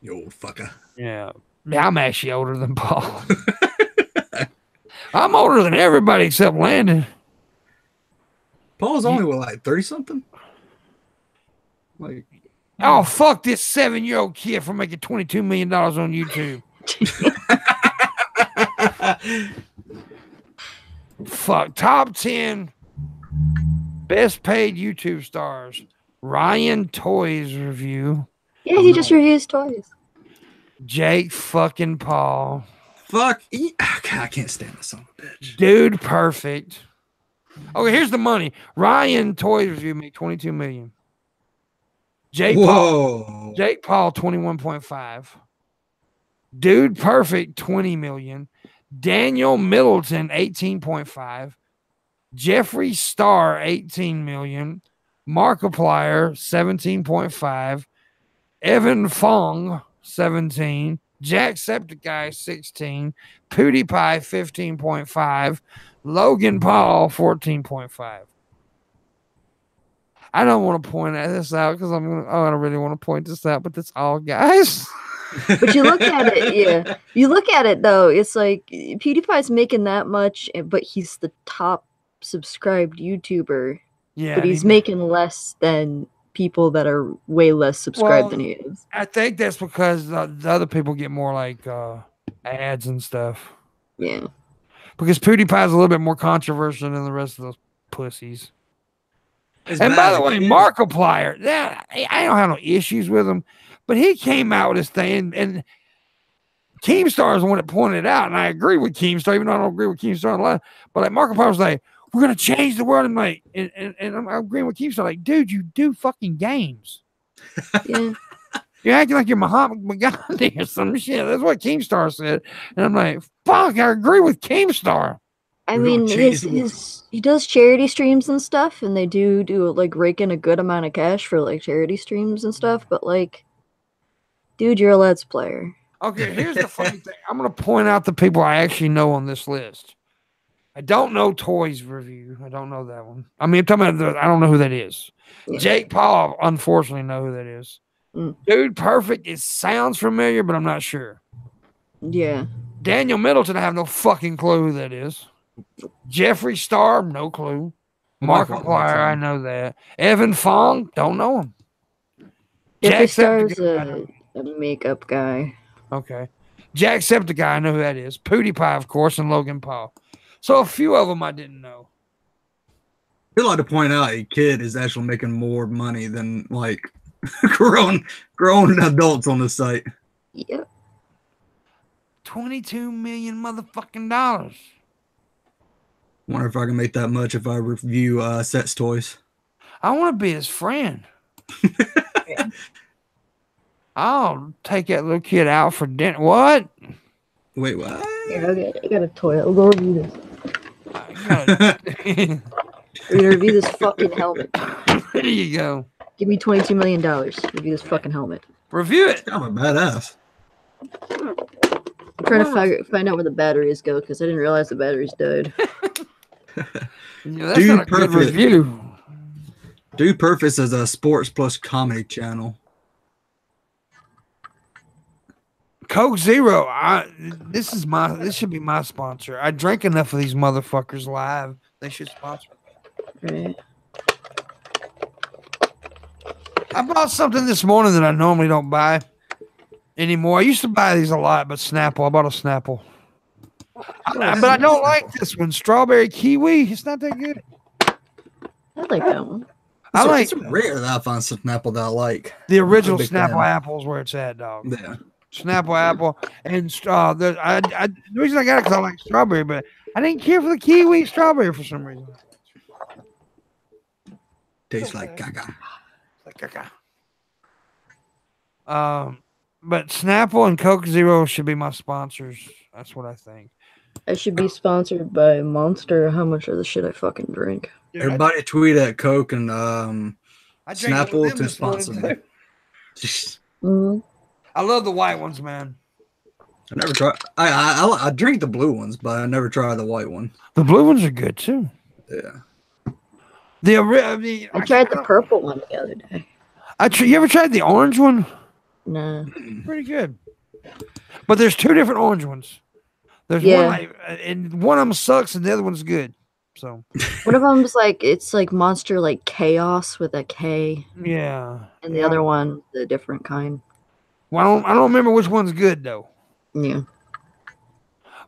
You old fucker. Yeah. I'm actually older than Paul. I'm older than everybody except Landon. Paul's only what, like 30 something? Like, oh, fuck this 7-year-old kid for making $22 million on YouTube. Fuck. Top 10 best paid YouTube stars. Ryan Toys review. Yeah, he just reviews toys. Jake fucking Paul. fuck. God, I can't stand this son of a bitch. Dude perfect. Okay, here's the money. Ryan Toys review make 22 million. Jake Paul 21.5. Dude perfect 20 million. Daniel Middleton 18.5. Jeffree Star 18 million. Markiplier 17.5. Evan Fong 17. Jacksepticeye 16. PewDiePie 15.5. Logan Paul 14.5. I don't want to point this out because I don't really want to point this out, but that's all guys. But you look at it, yeah. You look at it though, it's like PewDiePie's making that much, but he's the top subscribed YouTuber. Yeah, But he's making less than people that are way less subscribed than he is. I think that's because the other people get more like ads and stuff. Yeah. Because PewDiePie's a little bit more controversial than the rest of those pussies. It's And by the way, bad. Markiplier, I don't have no issues with him, but he came out with this thing, and Keemstar is the one that pointed it out, and I agree with Keemstar, even though I don't agree with Keemstar a lot. But like Markiplier was like, we're gonna change the world. I'm like, and I'm agreeing with Keemstar, like, dude, you do fucking games. Yeah. You're acting like you're Muhammad Gandhi or some shit. That's what Keemstar said. And I'm like, fuck, I agree with Keemstar. I We're mean, gonna change the world. he does charity streams and stuff, and they do like rake in a good amount of cash for like charity streams and stuff. But like, dude, you're a Let's Player. Okay, here's the funny thing. I'm gonna point out the people I actually know on this list. I don't know Toys Review. I don't know that one. I mean, I'm talking about I don't know who that is. Yeah. Jake Paul, unfortunately, know who that is. Mm. Dude Perfect, it sounds familiar, but I'm not sure. Yeah. Daniel Middleton, I have no fucking clue who that is. Jeffree Star, no clue. Markiplier, I know that. Evan Fong, don't know him. Jeffree Star's Jacksepticeye, a makeup guy. okay. Jacksepticeye, I know who that is. PewDiePie, of course, and Logan Paul. So a few of them I didn't know. I'd like to point out a kid is actually making more money than like grown adults on the site. Yep. 22 million motherfucking dollars. Wonder if I can make that much if I review sex toys. I want to be his friend. I'll take that little kid out for dinner. What? Wait, what? Yeah, I got a toy. I'll go review this. There We're gonna review this fucking helmet. you go. Give me $22 million. Review this fucking helmet. Review it. I'm a badass. I'm trying to find out where the batteries go because I didn't realize the batteries died. Yeah, that's Dude, not a good perfect. review. Dude Purpose is a sports plus comedy channel. Coke Zero. This should be my sponsor. I drank enough of these motherfuckers live. They should sponsor me. Right. I bought something this morning that I normally don't buy anymore. I used to buy these a lot, but Snapple. I bought a Snapple. But I don't like this one. Strawberry kiwi. It's not that good. I like that one. I like It's rare that I find some Snapple that I like. the original big Snapple fan. apples where it's at, dog. Yeah. Snapple apple and the reason I got it because I like strawberry, but I didn't care for the kiwi strawberry for some reason. Tastes like gaga. Like caca. But Snapple and Coke Zero should be my sponsors. That's what I think. I should be sponsored by Monster. How much of the shit I fucking drink? Dude, Everybody tweet at Coke and I drank it Snapple with them to this morning, sponsor too. Mhm. I love the white ones, man. I never tried. I drink the blue ones, but I never tried the white one. The blue ones are good too. Yeah. I tried the purple one the other day. You ever tried the orange one? No. Pretty good. But there's two different orange ones. There's one Yeah. like, and one of them sucks, and the other one's good. So One of them's like it's like Monster like Chaos with a K, yeah. and the other one the different kind. Well, I don't remember which one's good though. Yeah.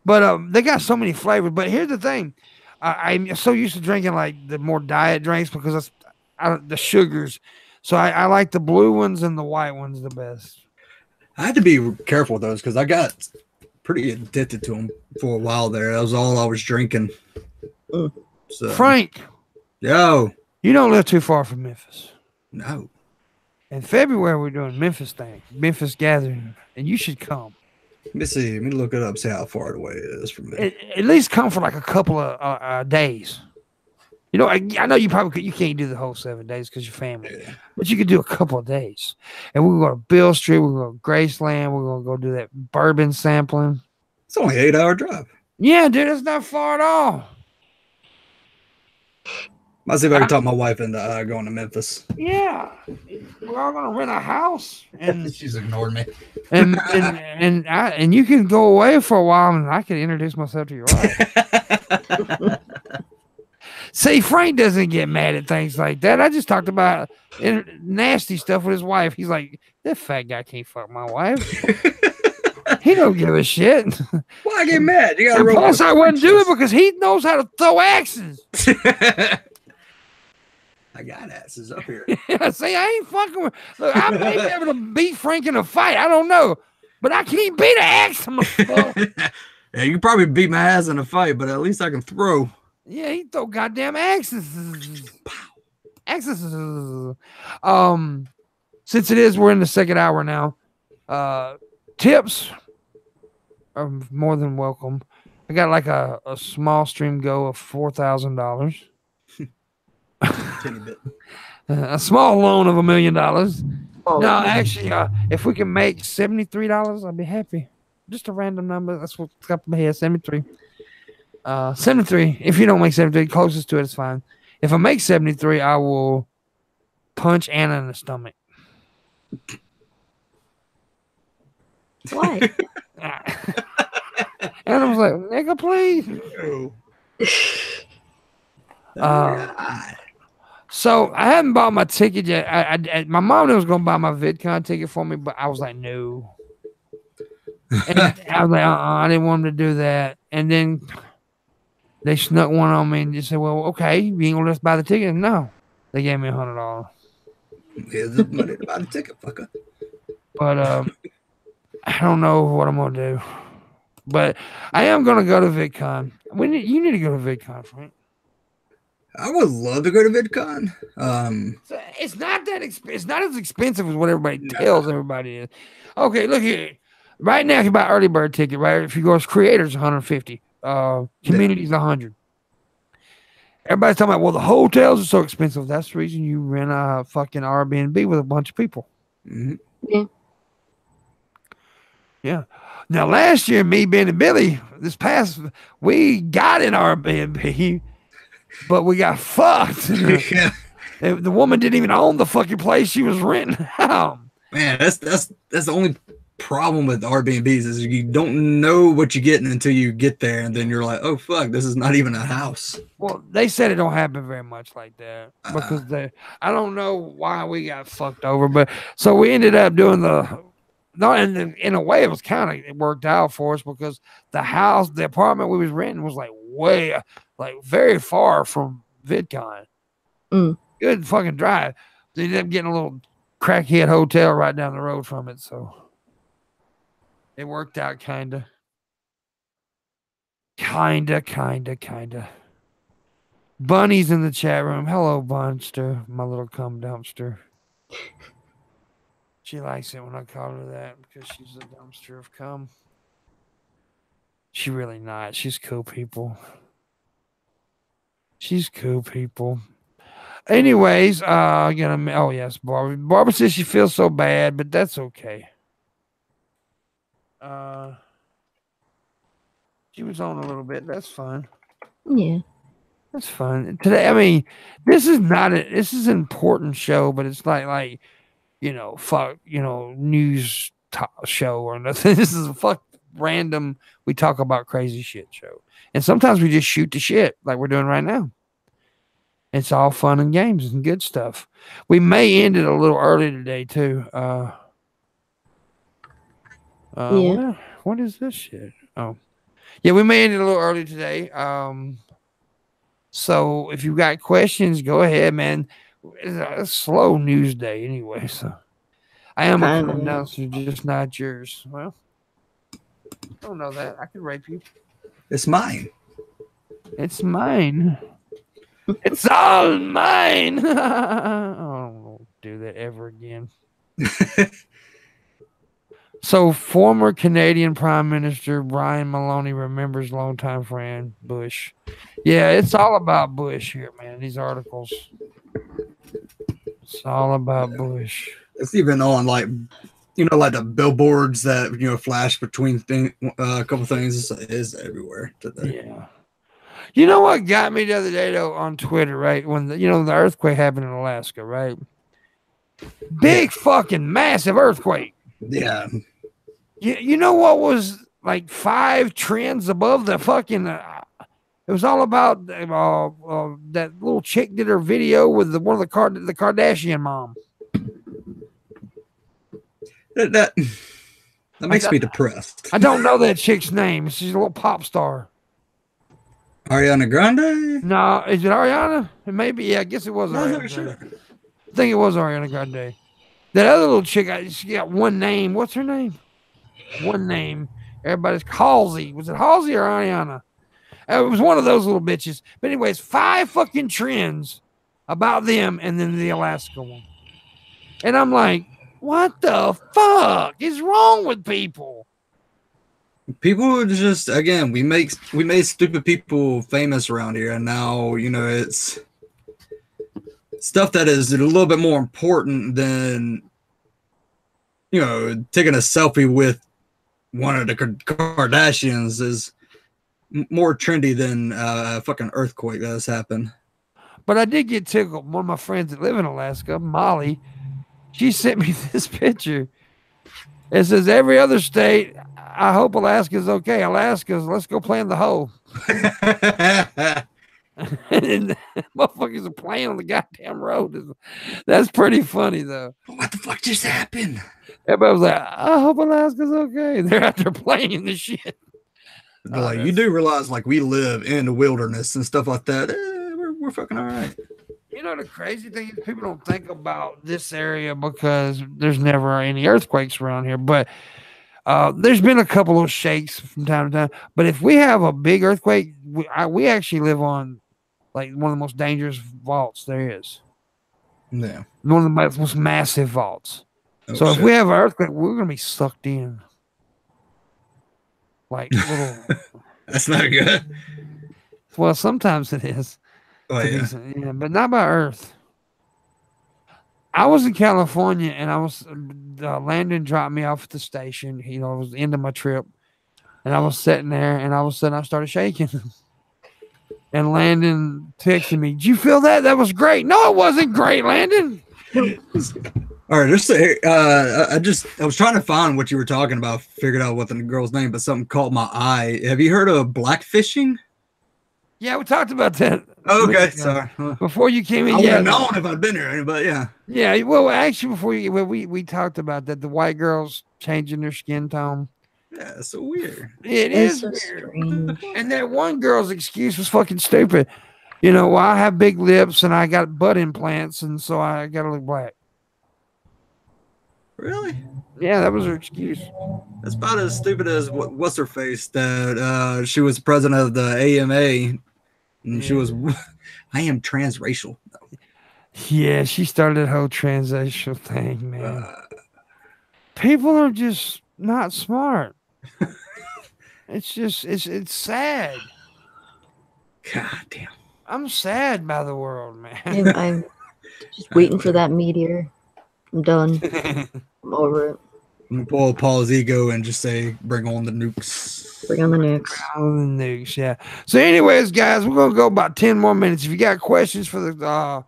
But they got so many flavors. But here's the thing, I'm so used to drinking like the more diet drinks because the sugars. So I like the blue ones and the white ones the best. I had to be careful with those because I got pretty addicted to them for a while there. That was all I was drinking. So, Frank, yo, you don't live too far from Memphis. no. In February, we're doing Memphis Gathering, and you should come. Let me see. Let me look it up. See how far away it is from me. At least come for like a couple of days. You know, I know you can't do the whole 7 days because your family, but you could do a couple of days. And we're going to Bill Street. We're going to Graceland. We're going to go do that bourbon sampling. It's only an 8-hour drive. Yeah, dude, it's not far at all. Might see if I can talk my wife into going to Memphis. Yeah, we're all going to rent a house, and She's ignored me. and you can go away for a while, and I can introduce myself to your wife. See, Frank doesn't get mad at things like that. I just talked about nasty stuff with his wife. He's like, that fat guy can't fuck my wife. He don't give a shit. Why I get mad? You And plus, I wouldn't do it because he knows how to throw axes. I got asses up here. Yeah, see, I ain't fucking with. Look, I may be able to beat Frank in a fight. I don't know, but I can't beat an axe. Yeah, you can probably beat my ass in a fight, but at least I can throw. Yeah, he throw goddamn axes. Axes. Since we're in the second hour now. Tips are more than welcome. I got like a small stream go of $4,000. A small loan of $1 million. Oh. No, actually, if we can make $73, I'd be happy. Just a random number. That's what's got my head. 73. 73. If you don't make 73, closest to it is fine. If I make 73, I will punch Anna in the stomach. Why? And I was like, nigga, please. So I haven't bought my ticket yet. My mom was going to buy my VidCon ticket for me, but I was like, no. And I was like, I didn't want them to do that. And then they snuck one on me and just said, well, okay, you ain't going to let us buy the ticket? No. They gave me $100. Here's the money to buy the ticket, fucker. But I don't know what I'm going to do. But I am going to go to VidCon. You need to go to VidCon, Frank. I would love to go to VidCon. It's not that it's not as expensive as what everybody tells everybody is. Okay, look here. Right now, if you buy early bird ticket, right? If you go as creators, 150. Communities, 100. Everybody's talking about, well, the hotels are so expensive. That's the reason you rent a fucking Airbnb with a bunch of people. Mm-hmm. Yeah. Yeah. Now, last year, me, Ben, and Billy, we got an Airbnb, but we got fucked. Yeah. The woman didn't even own the fucking place she was renting out. Man, that's the only problem with Airbnbs is you don't know what you're getting until you get there, and then you're like, oh fuck, this is not even a house. Well, they said it don't happen very much like that because I don't know why we got fucked over, but so we ended up doing in a way it was it worked out for us because the apartment we was renting was like very far from VidCon. Good fucking drive. They ended up getting a little crackhead hotel right down the road from it, so it worked out kinda. Bunny's in the chat room. Hello, Bunster, my little cum dumpster. She likes it when I call her that because she's a dumpster of cum. She really not. She's cool people. Anyways, oh yes, Barbara. Barbara says she feels so bad, but that's okay. She was on a little bit. That's fine. Yeah. That's fun. Today, I mean, this is an important show, but it's like news show or nothing. This is a random. We talk about crazy shit show, and sometimes we just shoot the shit like we're doing right now. It's all fun and games and good stuff. We may end it a little early today too. Yeah. What is this shit? Oh, yeah, we may end it a little early today. So if you've got questions, go ahead, man. It's a slow news day anyway, so I am a cool announcer, just not yours. Well, I don't know that. I could rape you. It's mine. It's mine. It's all mine. I don't do that ever again. So, former Canadian Prime Minister Brian Maloney remembers longtime friend Bush. Yeah, it's all about Bush here, man. These articles. It's all about Bush. It's even on like the billboards that flash between a couple things is everywhere today. Yeah. You know what got me the other day though on Twitter, right? When the earthquake happened in Alaska, right? Big fucking massive earthquake. Yeah. You know what was like 5 trends above the fucking it was all about that little chick did her video with the Kardashian mom. That makes me depressed. I don't know that chick's name. She's a little pop star. Ariana Grande? No, is it Ariana? It may be. Yeah, I guess it was Ariana. Sure. I think it was Ariana Grande. That other little chick, she got one name. What's her name? One name. Everybody's Halsey. Was it Halsey or Ariana? It was one of those little bitches. But anyways, 5 fucking trends about them and then the Alaska one. And I'm like, what the fuck is wrong with people? People just, again, we made stupid people famous around here, and now it's stuff that is a little bit more important than taking a selfie with one of the Kardashians is more trendy than a fucking earthquake that has happened. But I did get tickled. One of my friends that live in Alaska, Molly, she sent me this picture. It says, every other state, I hope Alaska's okay. Alaska's, let's go play in the hole. And motherfuckers are playing on the goddamn road. That's pretty funny, though. What the fuck just happened? Everybody was like, I hope Alaska's okay. They're out there playing the shit. Like, you do realize, like, we live in the wilderness and stuff like that. We're fucking all right. You know, the crazy thing is people don't think about this area because there's never any earthquakes around here. But there's been a couple of shakes from time to time. But if we have a big earthquake, we actually live on, like, one of the most dangerous vaults there is. Yeah. One of the most massive vaults. Oh, so shit. if we have an earthquake, we're going to be sucked in. Like little. That's not good. Well, sometimes it is. Oh, yeah. Yeah, but not by Earth. I was in California and I was Landon dropped me off at the station. It was the end of my trip, and I was sitting there, and all of a sudden I started shaking. And Landon texted me, "Did you feel that? That was great." No, it wasn't great, Landon. All right, I was trying to find what you were talking about, figured out what the girl's name, but something caught my eye. Have you heard of blackfishing? Yeah, we talked about that. Okay, sorry. Before you came in, I would have known if I'd been here, but yeah. Yeah, well, actually, we talked about that. The white girls changing their skin tone. Yeah, it's so weird. It is so weird. strange. And that one girl's excuse was fucking stupid. Well, I have big lips and I got butt implants, and so I got to look black. Really? Yeah, that was her excuse. That's about as stupid as what's her face that she was president of the AMA, and she was, I am transracial. Yeah, she started that whole transracial thing, man. People are just not smart. It's just it's sad. God damn. I'm sad by the world, man. Just waiting for that meteor. I'm done. I'm over it. I'm gonna pull Paul's ego and just say, "Bring on the nukes." Bring on the nukes. On the nukes, yeah. So, anyways, guys, we're gonna go about 10 more minutes. If you got questions for the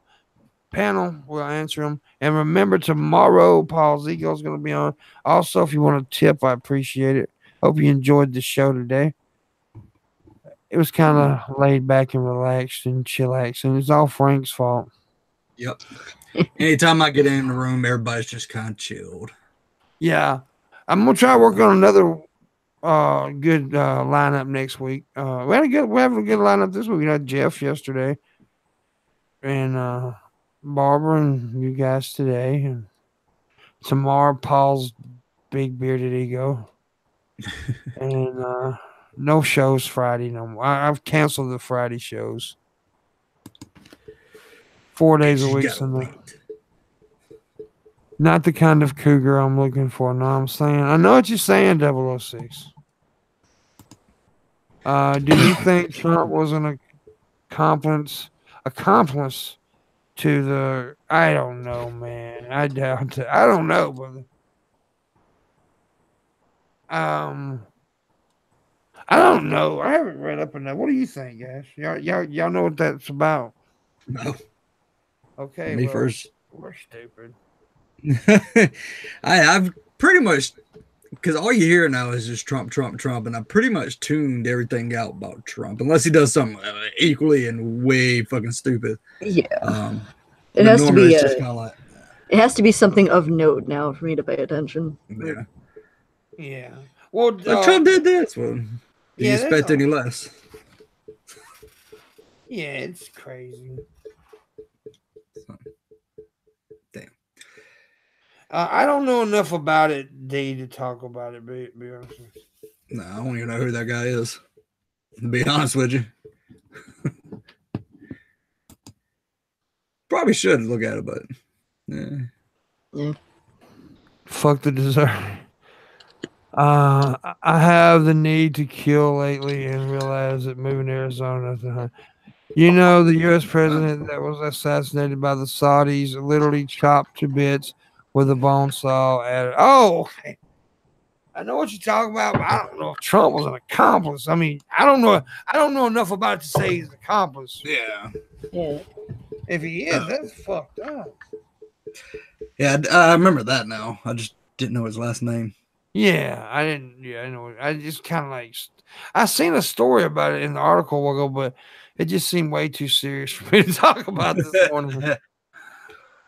panel, we'll answer them. And remember, tomorrow Paul's ego is gonna be on. Also, if you want a tip, I appreciate it. Hope you enjoyed the show today. It was kind of laid back and relaxed and chillax, and it's all Frank's fault. Yep. Anytime I get in the room, everybody's just kind of chilled. Yeah, I'm gonna try to work on another good lineup next week. We're having a good lineup this week. We had Jeff yesterday, and Barbara and you guys today, and tomorrow Paul's big bearded ego, and no shows Friday no more. I've canceled the Friday shows. 4 days a week. Not the kind of cougar I'm looking for. No, I'm saying. I know what you're saying, 006. Do you think Trump was an accomplice to the? I don't know, man. I doubt it. I don't know, brother. I don't know. I haven't read up on that. What do you think, guys? Y'all know what that's about? No. Okay, Me first. We're stupid. I've pretty much, because all you hear now is just Trump, Trump, Trump, and I pretty much tuned everything out about Trump, unless he does something equally and way fucking stupid. Yeah. It has to be. Just like, it has to be something of note now for me to pay attention. Yeah. Yeah. Well, Trump did this. Well, do you yeah, expect any less? Yeah, it's crazy. Damn. I don't know enough about it, D, to talk about it. Be honest with you. No, I don't even know who that guy is. To be honest with you, probably should look at it, but Yeah. Fuck the dessert. I have the need to kill lately and realize that moving to Arizona. You know, the U.S. president that was assassinated by the Saudis, literally chopped to bits with a bone saw. Okay. I know what you're talking about, but I don't know if Trump was an accomplice. I mean, I don't know enough about it to say he's an accomplice. yeah. If he is, that's fucked up. Yeah, I remember that now. I just didn't know his last name. Yeah, I didn't. Yeah, I know. I just kind of like. I seen a story about it in the article a while ago, but it just seemed way too serious for me to talk about this morning.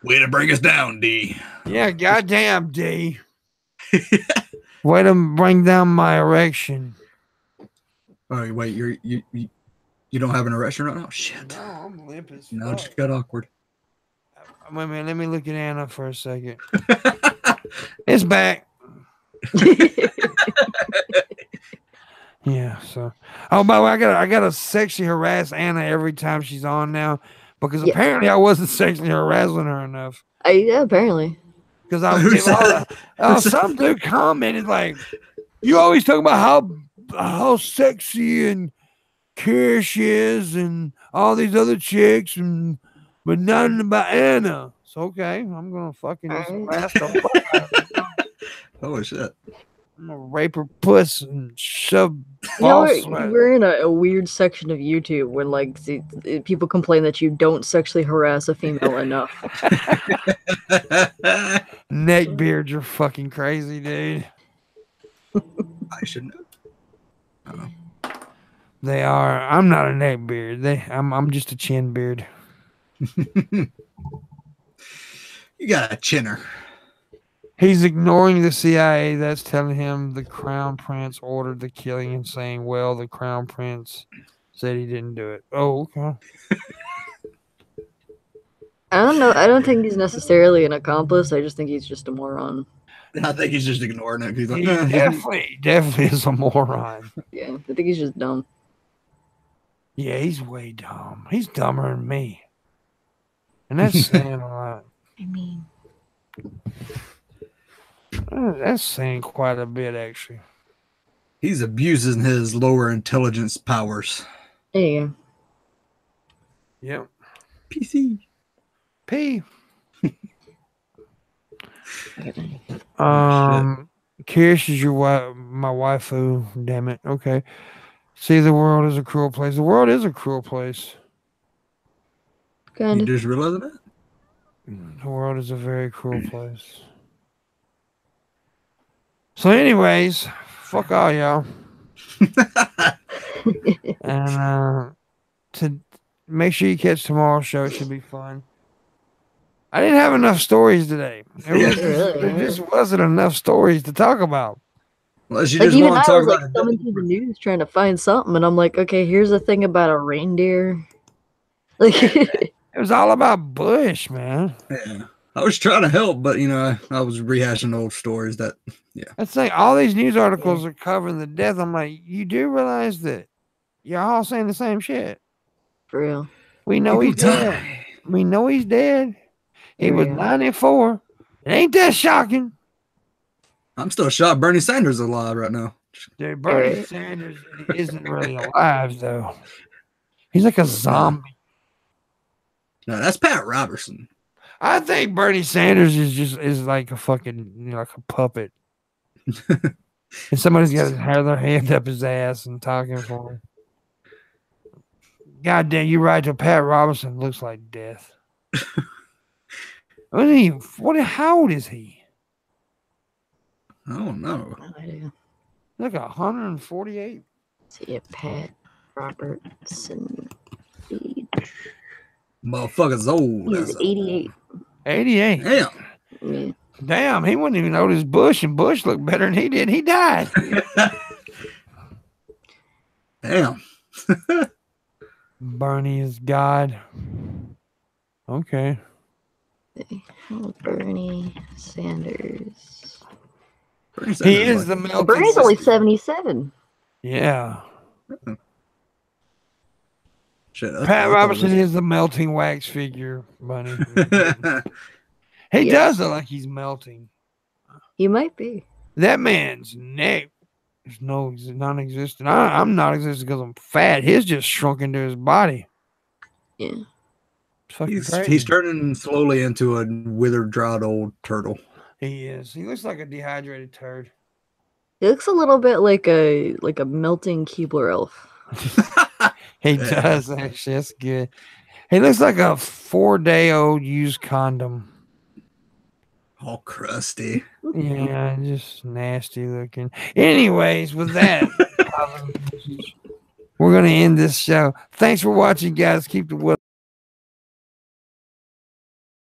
Way to bring us down, D. Yeah, goddamn, D. Way to bring down my erection. Oh, wait, you don't have an erection right now? Shit. No, I'm limp as No, fuck. it just got awkward. Wait a minute, let me look at Anna for a second. It's back. Yeah, so by the way, I gotta sexually harass Anna every time she's on now because apparently I wasn't sexually harassing her enough. Yeah, apparently. Because I was some dude commented like, "You always talk about how sexy and curious she is and all these other chicks but nothing about Anna." So okay, I'm gonna fucking just harass the fuck out of her. Oh shit. I'm gonna rape her puss and shove we're in a weird section of YouTube where like people complain that you don't sexually harass a female enough. Neckbeards are fucking crazy, dude. I should know. They are. I'm not a neckbeard. I'm just a chin beard. You got a chinner. He's ignoring the CIA that's telling him the Crown Prince ordered the killing and saying, well, the Crown Prince said he didn't do it. Oh, okay. I don't know. I don't think he's necessarily an accomplice. I just think he's just a moron. I think he's just ignoring it. He's like, He definitely is a moron. Yeah, I think he's just dumb. Yeah, he's way dumb. He's dumber than me. And that's saying a lot. I mean, that's saying quite a bit, actually. He's abusing his lower intelligence powers. there you go. Yep. PC. P. Oh, Kish is your wife, my waifu. Damn it. Okay. See, the world is a cruel place. The world is a cruel place. You Kind of. just realized that? The world is a very cruel place. So, anyways, fuck all y'all. And to make sure you catch tomorrow's show. It should be fun. I didn't have enough stories today. There just wasn't enough stories to talk about. Unless you Like just even want I to talk was like about thumbing through the news trying to find something, and I'm like, okay, here's a thing about a reindeer. Like, It was all about Bush, man. Yeah. I was trying to help, but you know, I was rehashing old stories that That's like all these news articles are covering the death. I'm like, you do realize that you're all saying the same shit. for real. We know he's People dead. die. We know he's dead. He For was real. 94. It ain't that shocking. I'm still shocked Bernie Sanders is alive right now. Dude, Bernie Right. Sanders isn't really alive, though. He's like a zombie. No, that's Pat Robertson. I think Bernie Sanders is like a fucking, like a puppet. And somebody's got their hand up his ass and talking for him. God damn, you're right. Pat Robertson looks like death. How old is he? I don't know. No idea. Like 148. See it, Pat Robertson. Motherfucker's old. He's 88. 88. Damn. Yeah. Damn, he wouldn't even notice Bush, and Bush looked better than he did. He died. Damn. Bernie is God. Okay. Bernie Sanders. Bernie Sanders He is like- the melting. Bernie's only 77. Yeah. Shit, that's Pat what I thought Robertson it is the melting wax figure, Bunny. was. He Yeah. does look like he's melting. He might be. That man's neck is non-existent. I'm not existent because I'm fat. His just shrunk into his body. Yeah. It's fucking he's crazy. turning slowly into a withered, dried old turtle. He is. He looks like a dehydrated turd. He looks a little bit like a melting Keebler elf. He does, actually. That's good. He looks like a 4-day-old used condom. All crusty. Yeah, just nasty looking. Anyways, with that, we're going to end this show. Thanks for watching, guys. Keep the